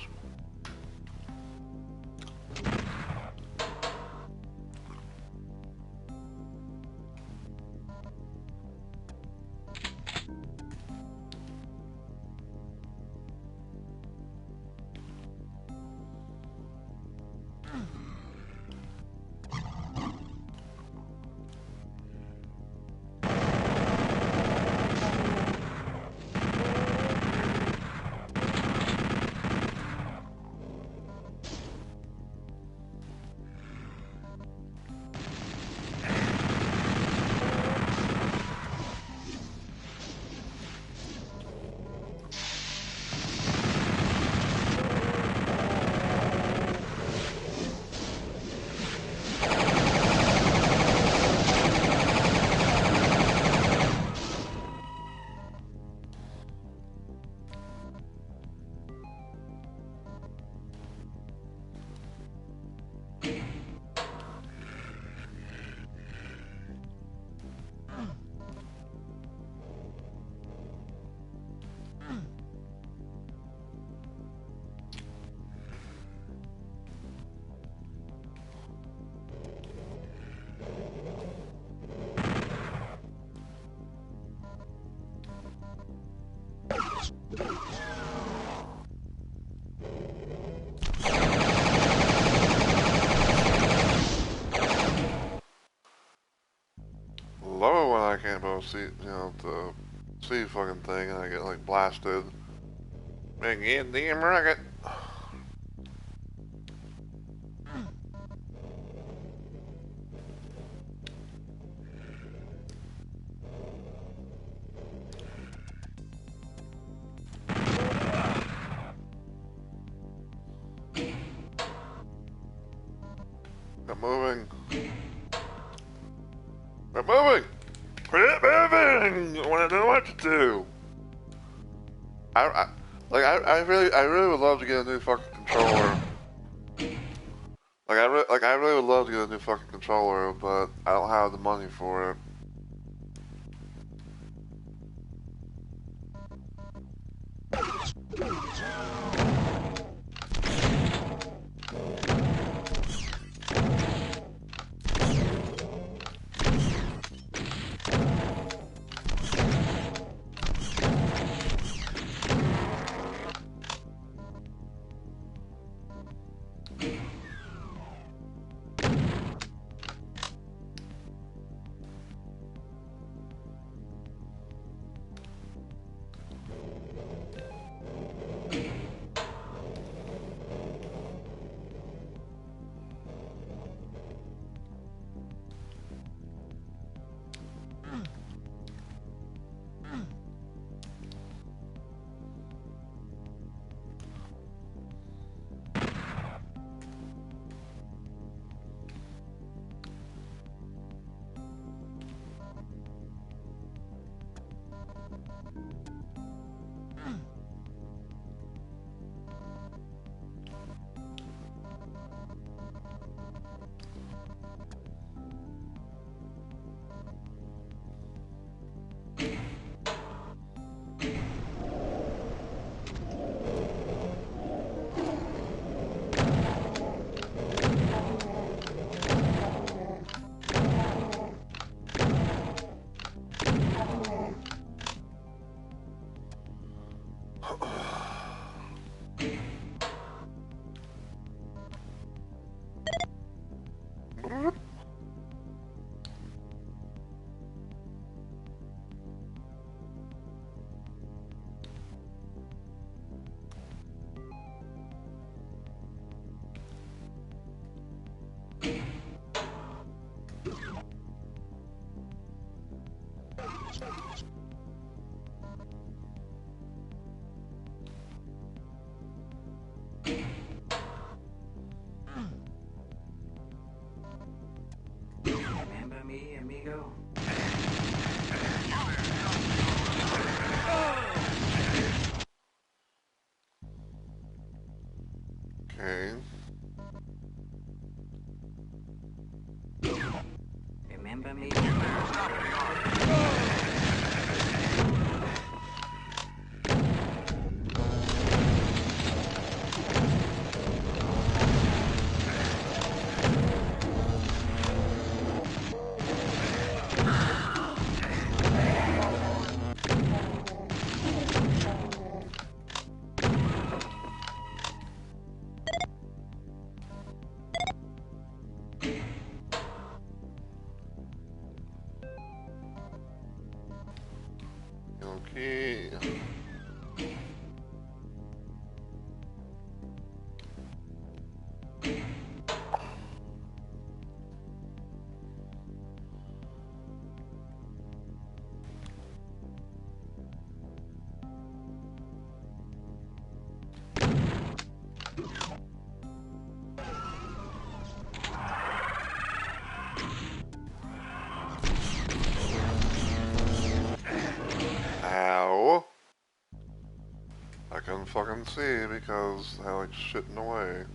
Love it when I can't both see, you know, the see fucking thing, and I get, like, blasted. Man, get damn rocket. I'm moving. I'm moving! Quit moving! When I know what to do. I really would love to get a new fucking controller. I really would love to get a new fucking controller, but I don't have the money for it. me, amigo. Okay. Remember me? Okay. Ow. I couldn't fucking see because I like shitting away.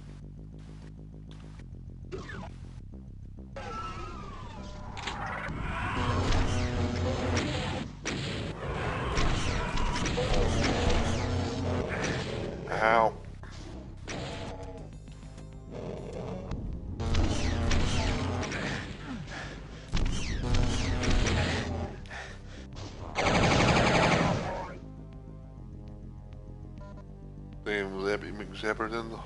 Ow. Damn Zappy McZapperton.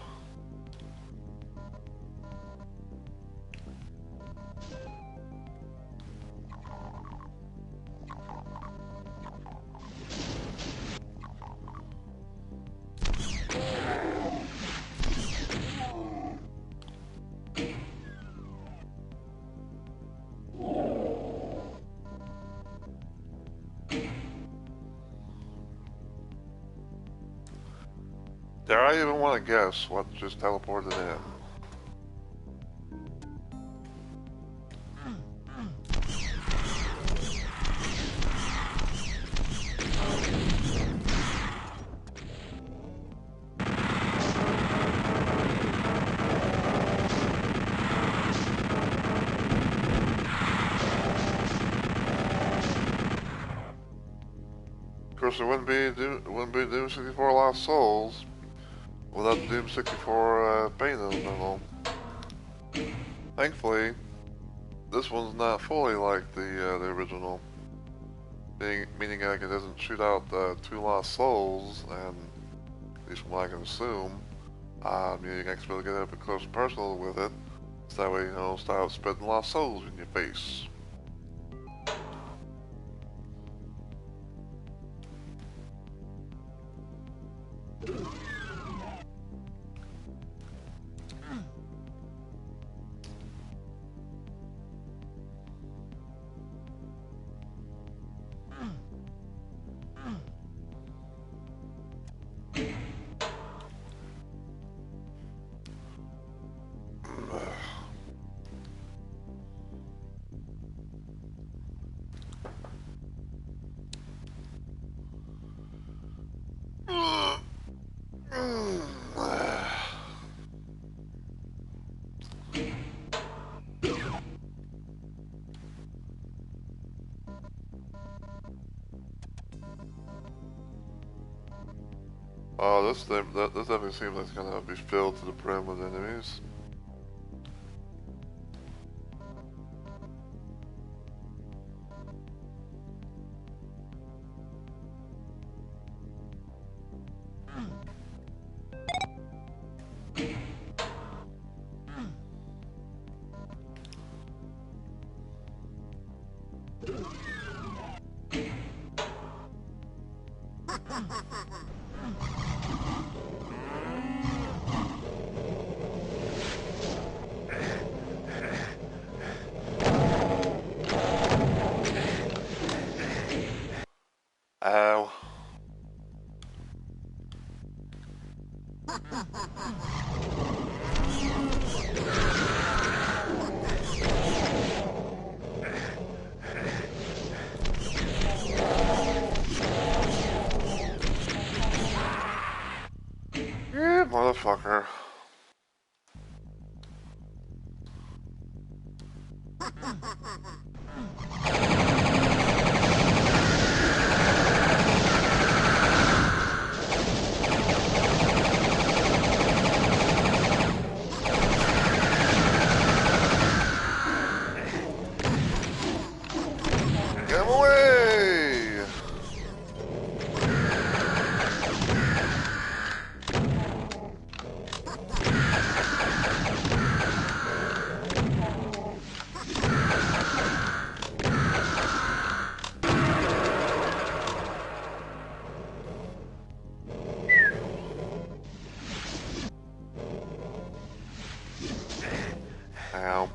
Dare I even want to guess what just teleported in? Of course, it wouldn't be Doom 64 Lost Souls without the Doom 64 paint in the middle. Thankfully, this one's not fully like the original, meaning like it doesn't shoot out 2 Lost Souls, and at least from what I can assume, you can actually get up close and personal with it, so that way start spitting Lost Souls in your face. Oh, this definitely seems like it's gonna be filled to the brim with enemies. Ow. motherfucker. Get him away! Ow.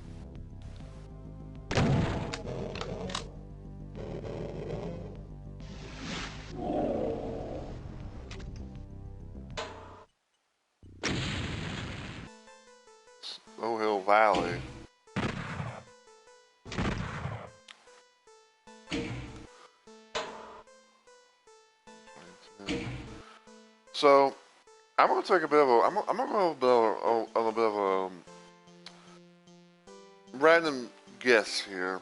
Snow Hill Valley. So, I'm gonna take a bit of a. I'm gonna go a bit of a random guess here.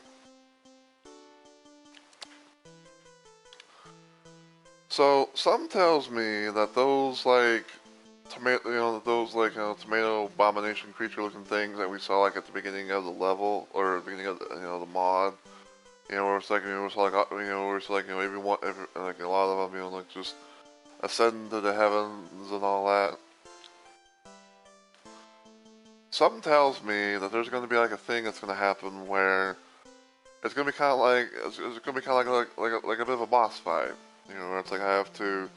So, something tells me that those like tomato, tomato abomination creature-looking things that we saw like at the beginning of the level or the beginning of the, the mod. Where it's like, it's like, where it's like, like a lot of them, like just ascend to the heavens and all that. Something tells me that there's going to be like a thing that's going to happen where it's going to be kind of like, it's going to be kind of like a bit of a boss fight. Where it's like I have to,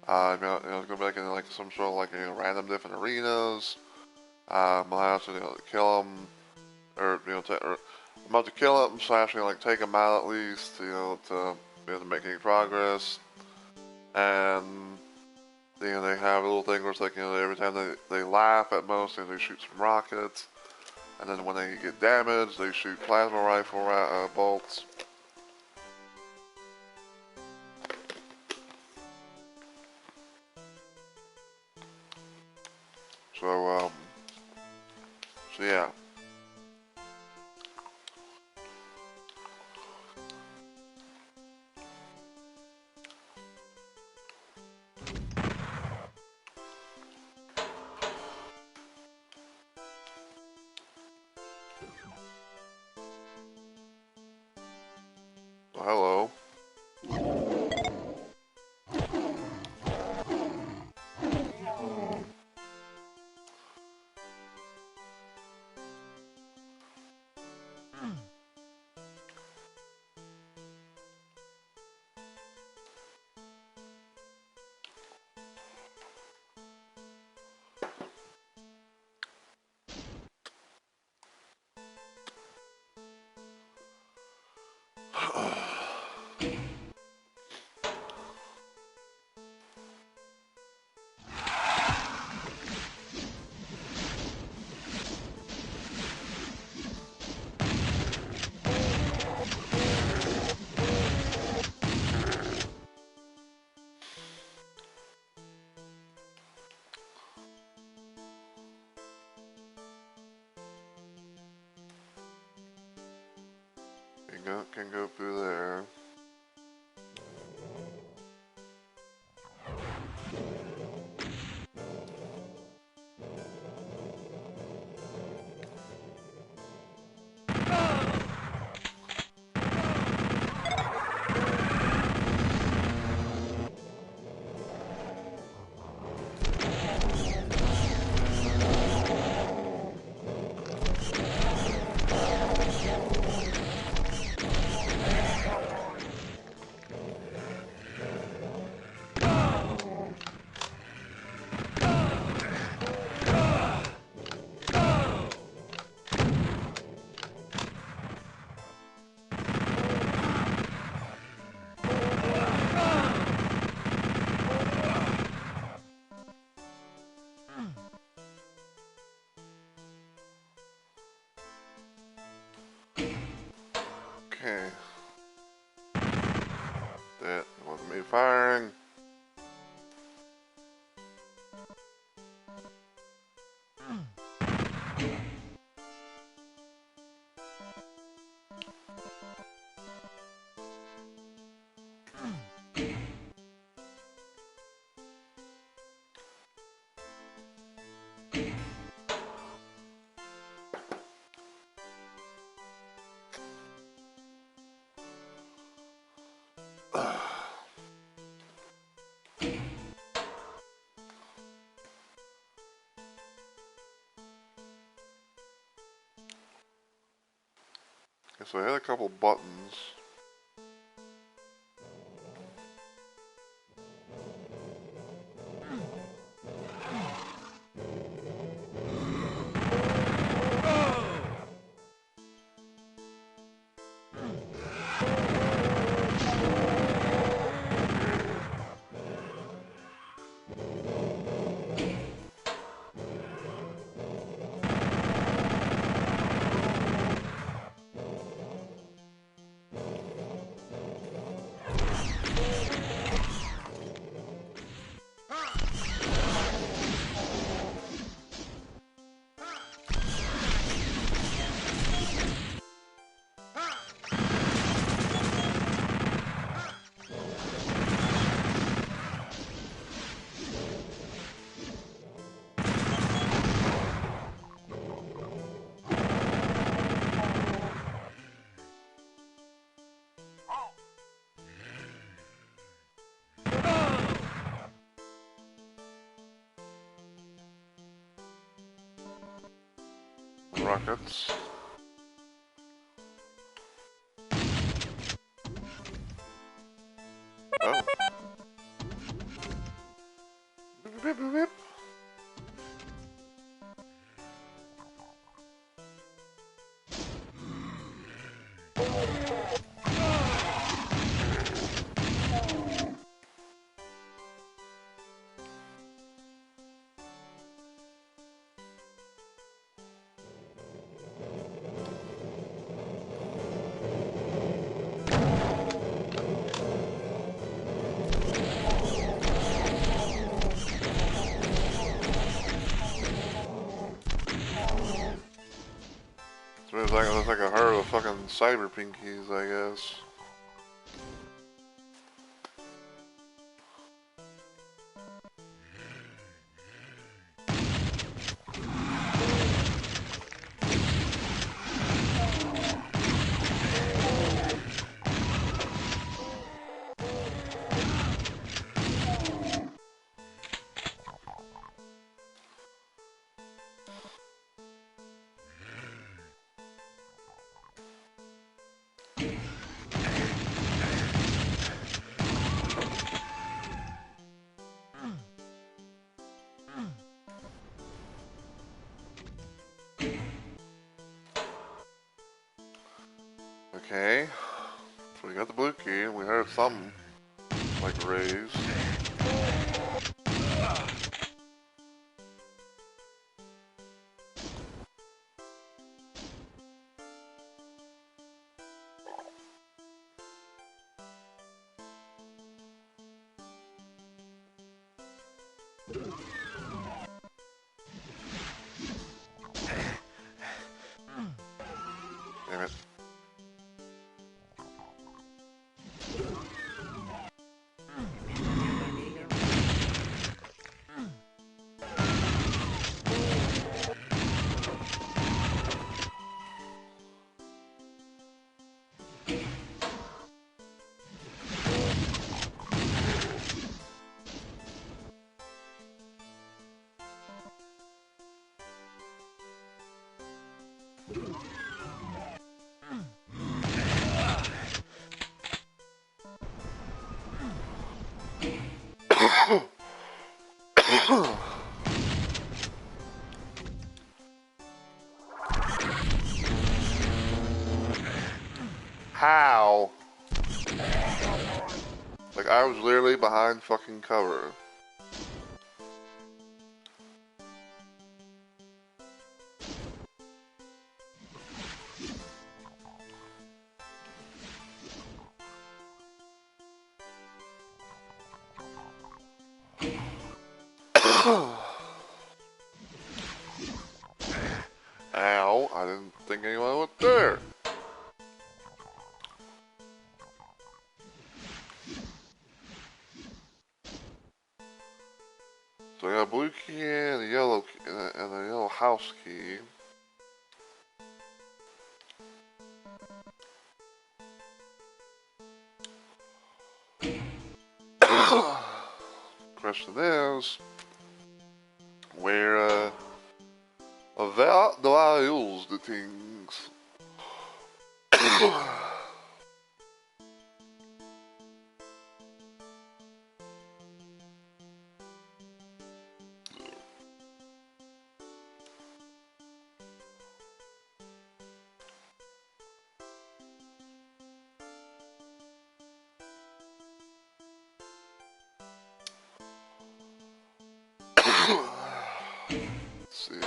it's going to be like in like some sort of like, random different arenas. I'll have to, kill them, or, I'm about to kill them, so I actually like take them out at least, to make any progress. And they have a little thing where it's like, every time they laugh at most, they shoot some rockets. And then when they get damaged, they shoot plasma rifle bolts. So yeah. Hello. Can go through there. Okay. That wasn't me firing. So I had a couple buttons. Rockets. Oh. Beep, beep, beep, beep. So it's like a herd of fucking cyber pinkies, I guess. Okay. So we got the blue key and we heard something like raise. Damn it. How? Like, I was literally behind fucking cover. Ow, I didn't think anyone was there. So I got a blue key and a yellow key, and a yellow house key. Question is, where do I use the things? see.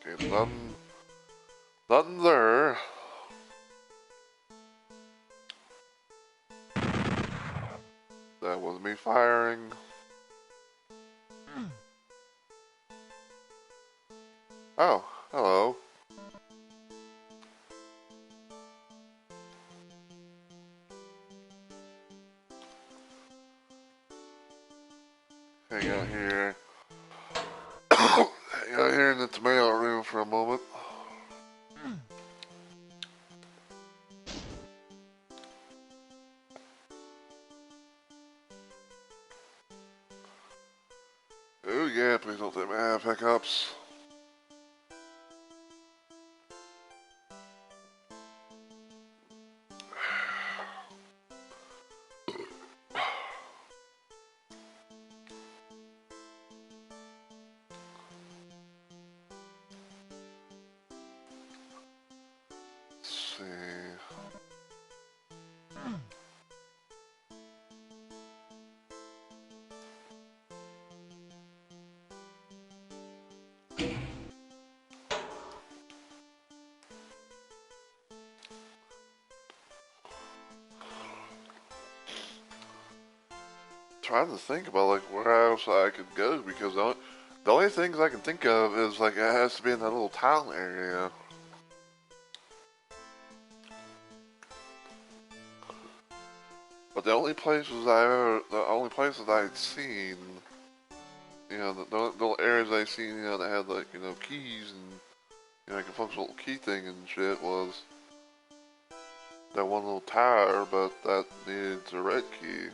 Okay, nothing there. That was me firing. Oh, hello. Hang out here. Hang out here in the tomato room for a moment. Oh yeah, please don't take my pickups. Let's see. Trying to think about like where else I could go because the only things I can think of is like it has to be in that little town area. But the only places I'd seen, you know, the little areas I'd seen, you know, that had like, you know, keys and, you know, like a functional key thing and shit was that one little tower, but that needed a red key.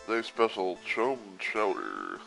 They special chum chowder.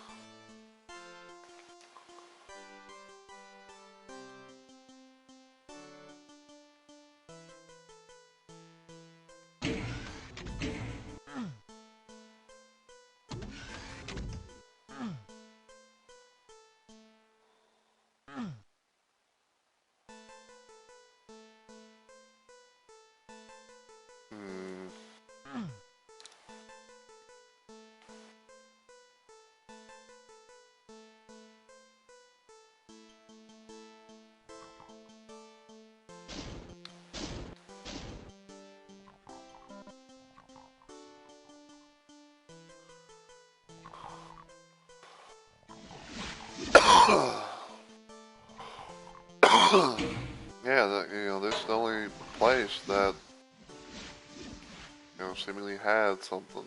Hmm. Yeah, that, you know, this is the only place that, you know, seemingly has something.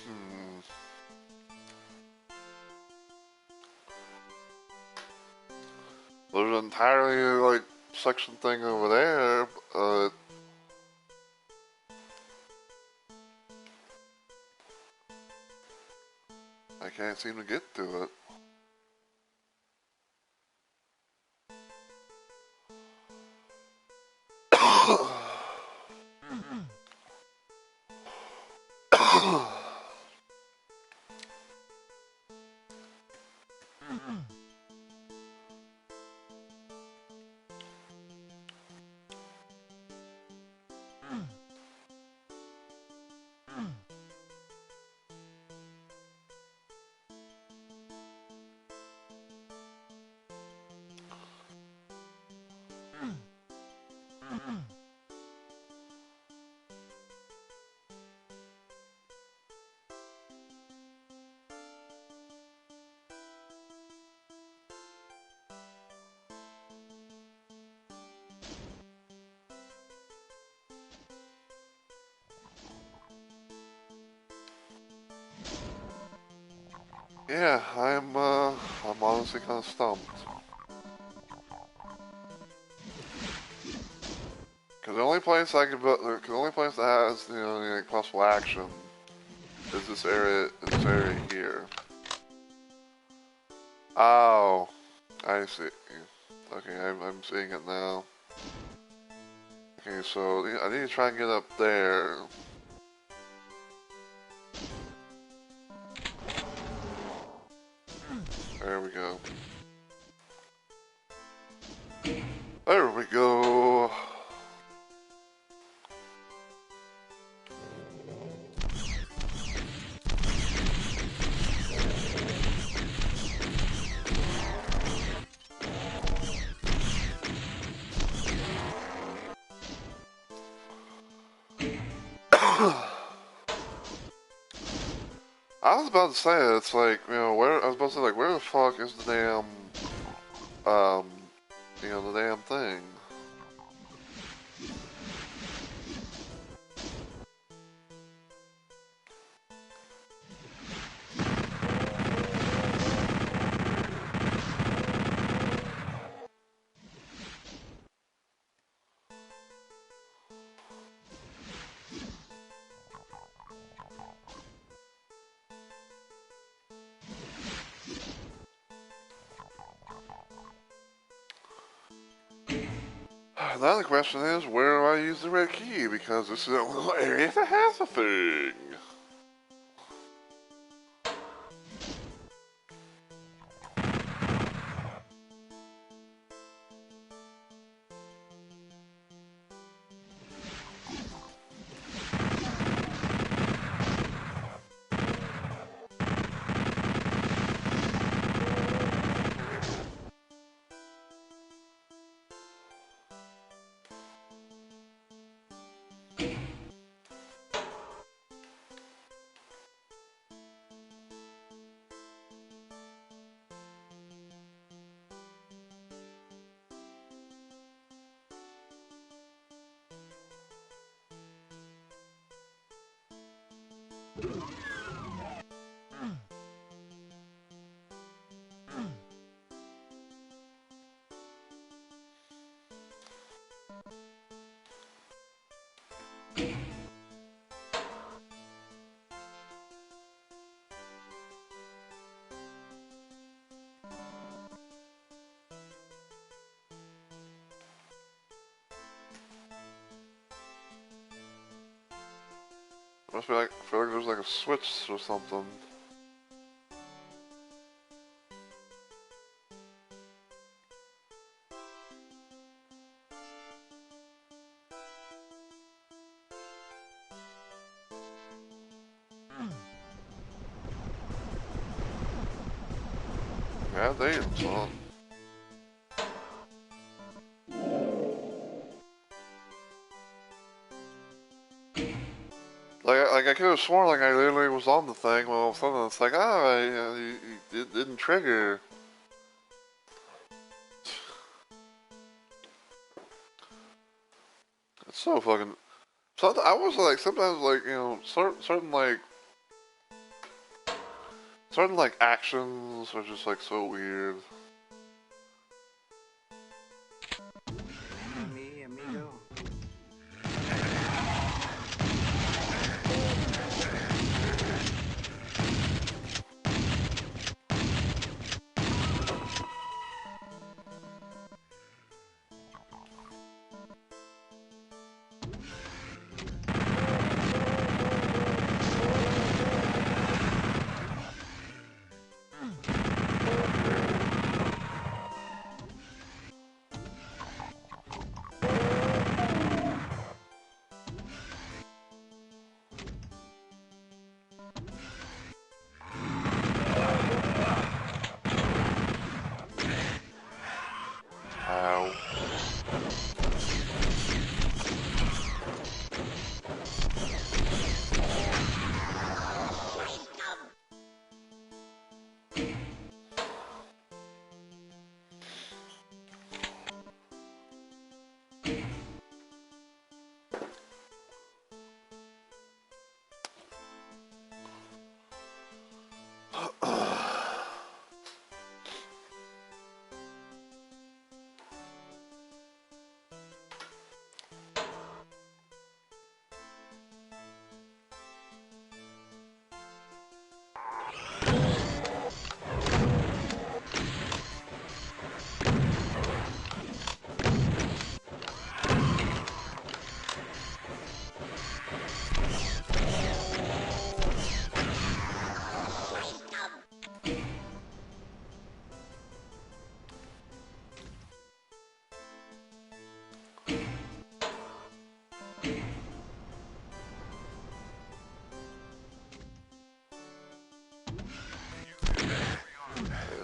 Hmm. Those an entirely like section thing over there, but I can't seem to get to it. Yeah, I'm honestly kind of stumped. Cause the only place I could, cause the only place that has, you know, any possible action is this area here. Oh, I see. Okay, I'm seeing it now. Okay, so I need to try and get up there. There we go. There we go. I was about to say, it's like, you know, I was about to say, like, where the fuck is the damn, you know, the damn thing? Now the question is, where do I use the red key? Because this is a little area that has a thing. Must be like, I feel like there's like a switch or something. God damn, son. Like I could have sworn like I literally was on the thing, well all of a sudden it's like, oh, it didn't trigger. It's so fucking... So I was like, sometimes like, you know, certain like actions are just like so weird.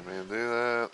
me to do that.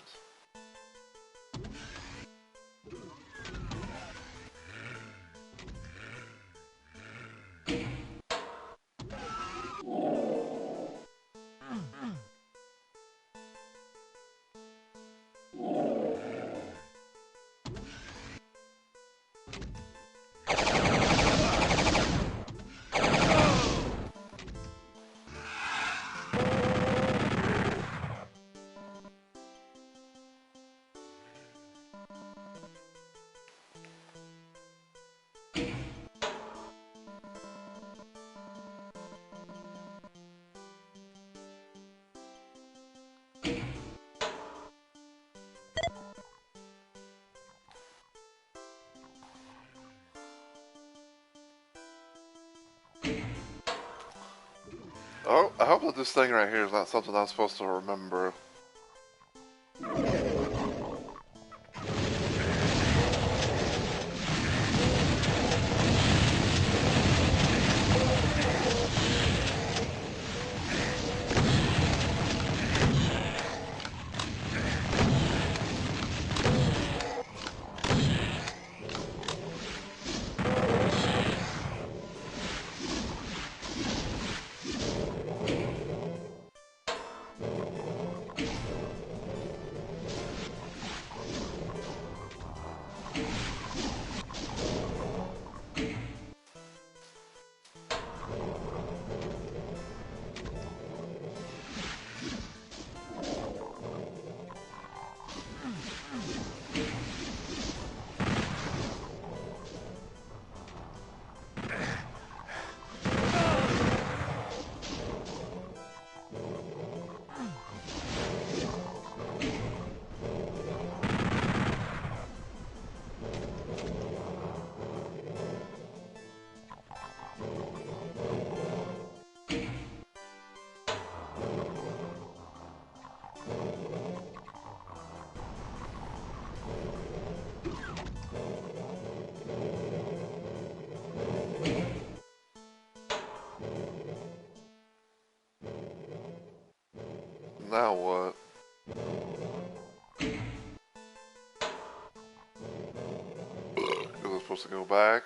Oh, I hope that this thing right here is not something I'm supposed to remember. Now what? Is it supposed to go back?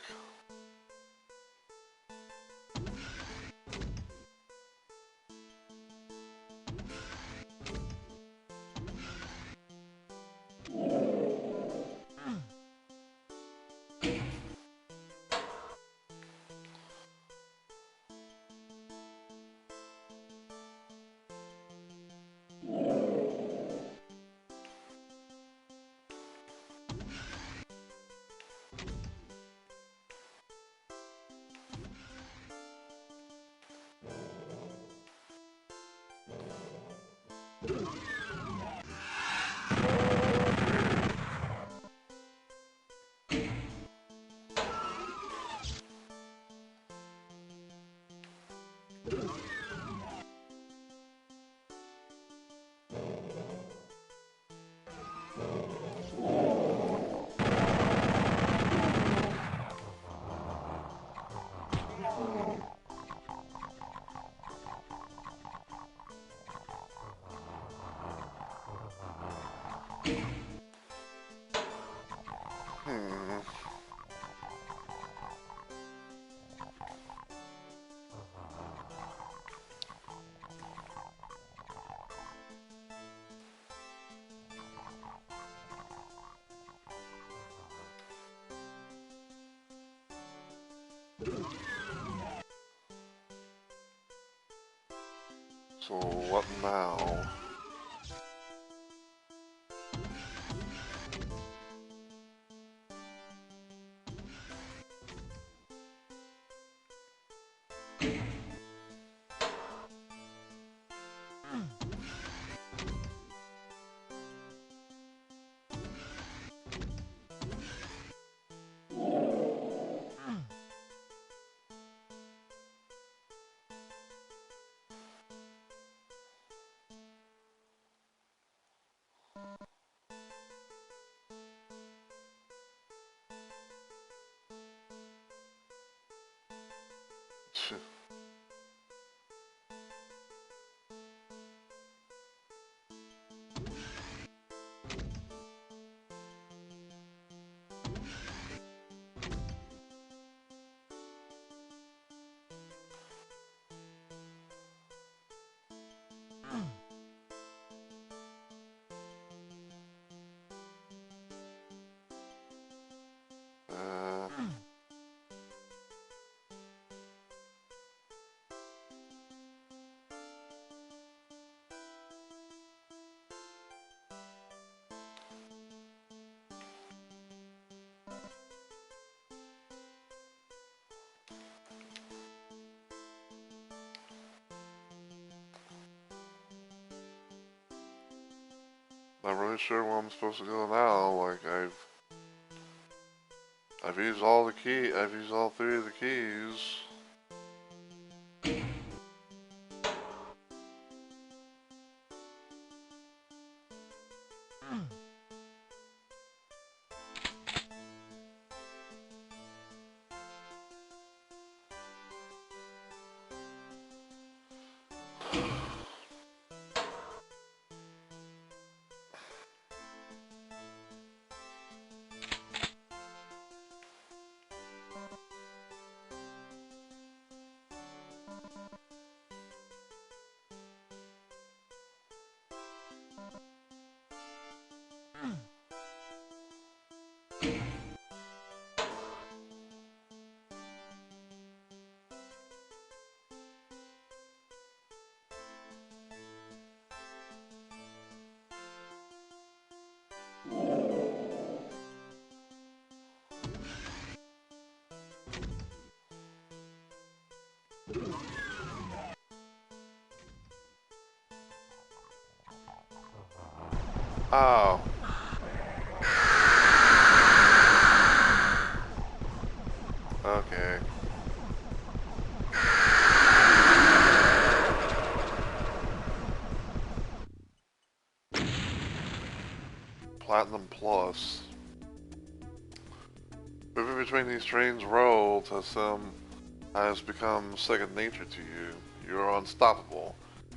So what now? not really sure what I'm supposed to do now. Like I've used all the key. I've used all three of the keys. Oh. Okay. Platinum Plus. Moving between these trains rolled has become second nature to you. You are unstoppable.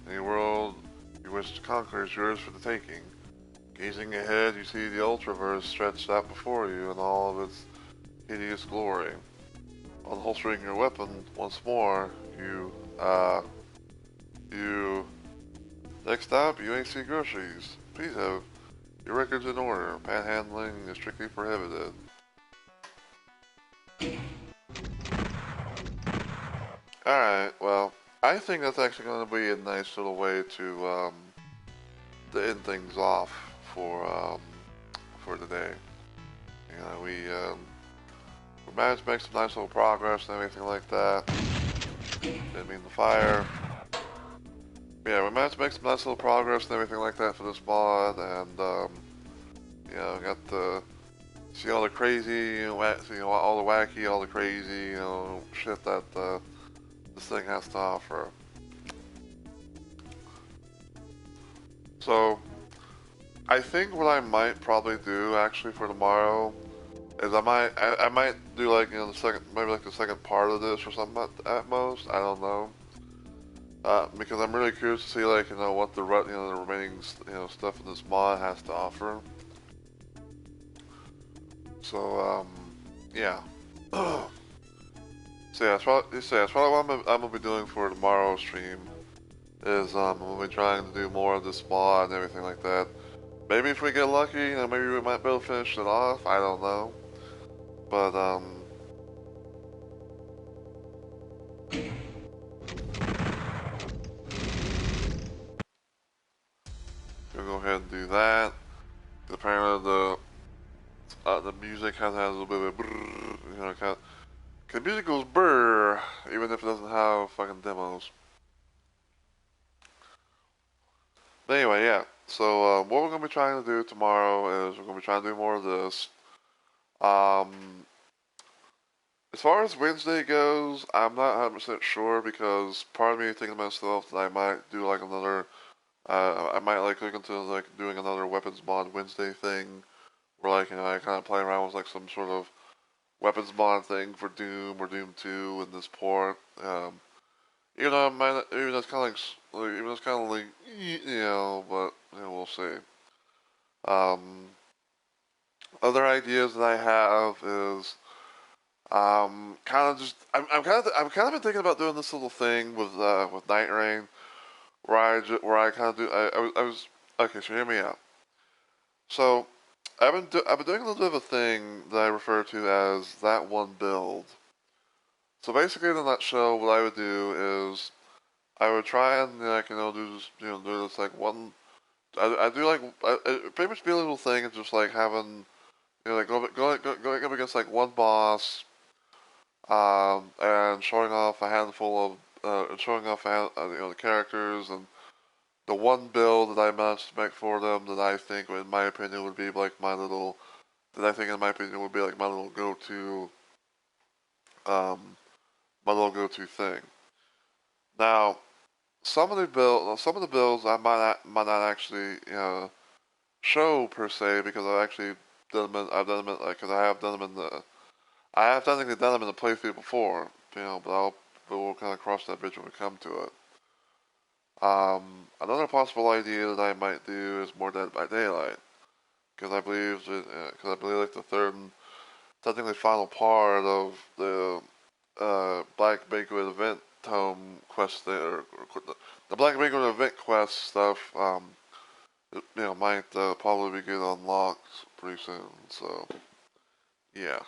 Any world you wish to conquer is yours for the taking. Gazing ahead, you see the Ultraverse stretched out before you in all of its hideous glory. Unholstering your weapon once more, you. Next stop, UAC Groceries. Please have your records in order. Panhandling is strictly prohibited. Alright, well, I think that's actually going to be a nice little way to end things off for today. You know, we managed to make some nice little progress and everything like that. Didn't mean the fire. Yeah, we managed to make some nice little progress and everything like that for this mod, and you know, got to see all the crazy, see all the wacky, all the crazy, you know, shit that this thing has to offer. So, I think what I might probably do actually for tomorrow is I might do like, you know, maybe like the second part of this or something at most. I don't know. Because I'm really curious to see, like, you know, what the remaining, you know, stuff in this mod has to offer. So, yeah. So yeah, that's probably what I'm gonna be doing for tomorrow's stream. Is I'm gonna be trying to do more of this mod and everything like that. Maybe if we get lucky, you know, maybe we might be able to finish it off. I don't know. But we'll go ahead and do that. Apparently the music has a little bit of a brrr, you know, the music goes brrr, even if it doesn't have fucking demos. But anyway, yeah. So what we're gonna be trying to do tomorrow is we're gonna be trying to do more of this. As far as Wednesday goes, I'm not 100% sure because part of me thinking to myself that I might do like another. I might like look into like doing another weapons mod Wednesday thing, where like, you know, I kind of play around with like some sort of weapons mod thing for Doom or Doom 2 in this port. You know, even that's kind of even that's kind of like, you know, but you know, we'll see. Um, Other ideas that I have is kind of just I'm kind of been thinking about doing this little thing with Night Rain, where I kind of do I was okay. So hear me out. So I've been doing a little bit of a thing that I refer to as that one build. So basically, in a nutshell, what I would do is I would try and, like, you know, do this like one. I do like pretty much be a little thing of just like having, you know, like going up against like one boss, and showing off a handful of you know, the characters, and the one build that I managed to make for them that I think, in my opinion, would be like my little, that I think, in my opinion, would be like my little go-to, um, my little go-to thing. Now, some of the builds I might not actually, show per se because I've actually I've done them in, like, cause I have done them in I have technically done them in the playthrough before, but we'll kind of cross that bridge when we come to it. Another possible idea that I might do is more Dead by Daylight, because I believe like the third and technically final part of the Black Banquet event tome quest there, or the Black Banquet event quest stuff, might probably be getting unlocked pretty soon. So yeah.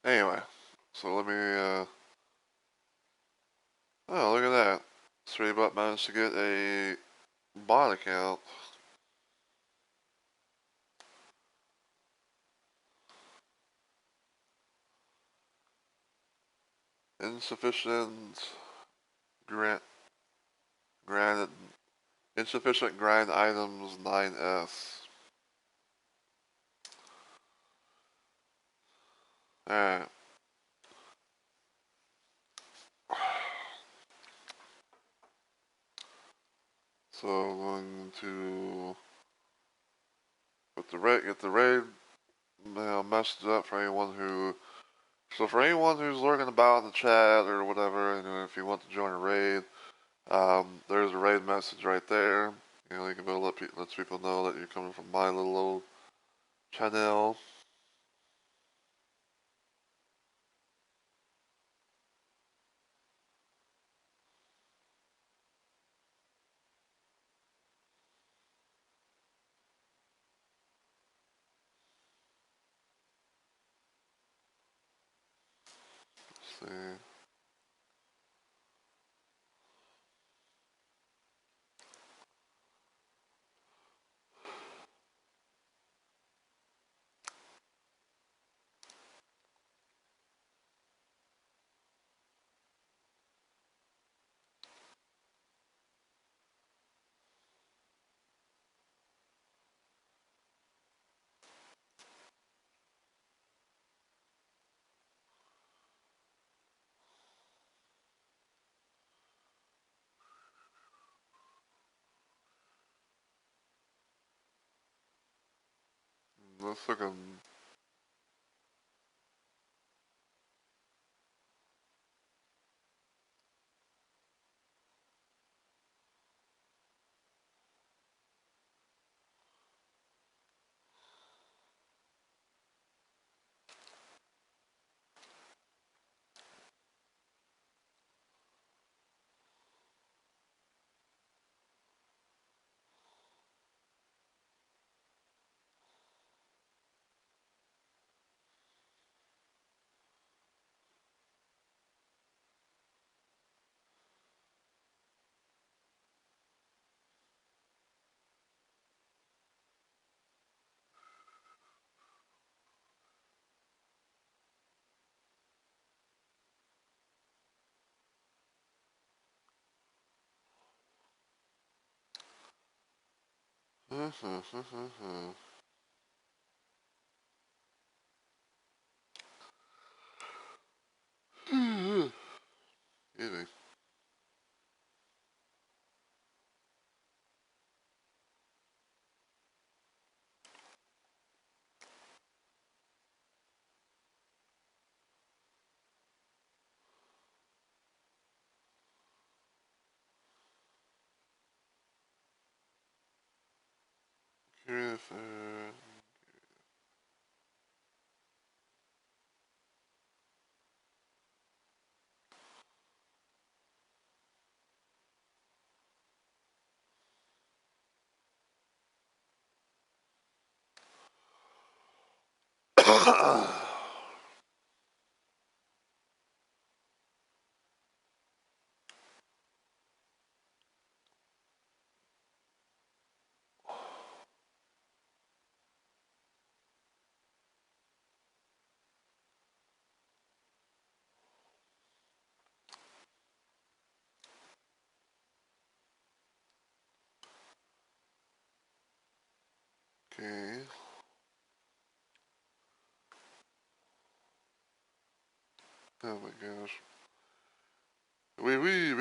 Anyway, so let me. Oh, look at that. Streetbot managed to get a bot account. Insufficient grant granted insufficient grind items 9S. Alright. So I'm going to get the raid message up for anyone who. So for anyone who's lurking about in the chat or whatever, if you want to join a raid, there's a raid message right there. You can let people know that you're coming from my little old channel. Let's see. Let's look at. Excuse me. Curious. Okay. Oh my gosh. Wee.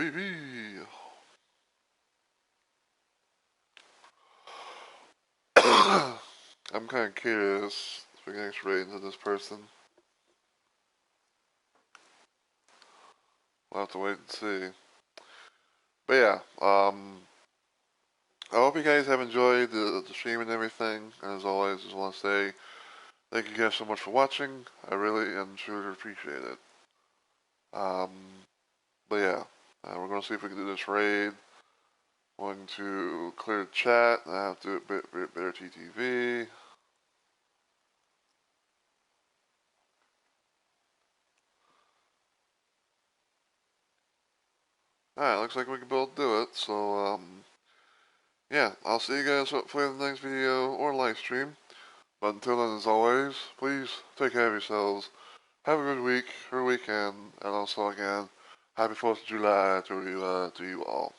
I'm kind of curious if we can actually rate into this person. We'll have to wait and see. But yeah, I hope you guys have enjoyed the stream and everything. And as always, just want to say thank you guys so much for watching. I really and truly appreciate it. Um, but yeah, we're going to see if we can do this raid. Going to clear the chat. I have to do it better TTV. Alright, looks like we can both do it. So, yeah, I'll see you guys for the next video or live stream. But until then, as always, please take care of yourselves. Have a good week or weekend, and also again, happy 4th of July to you all.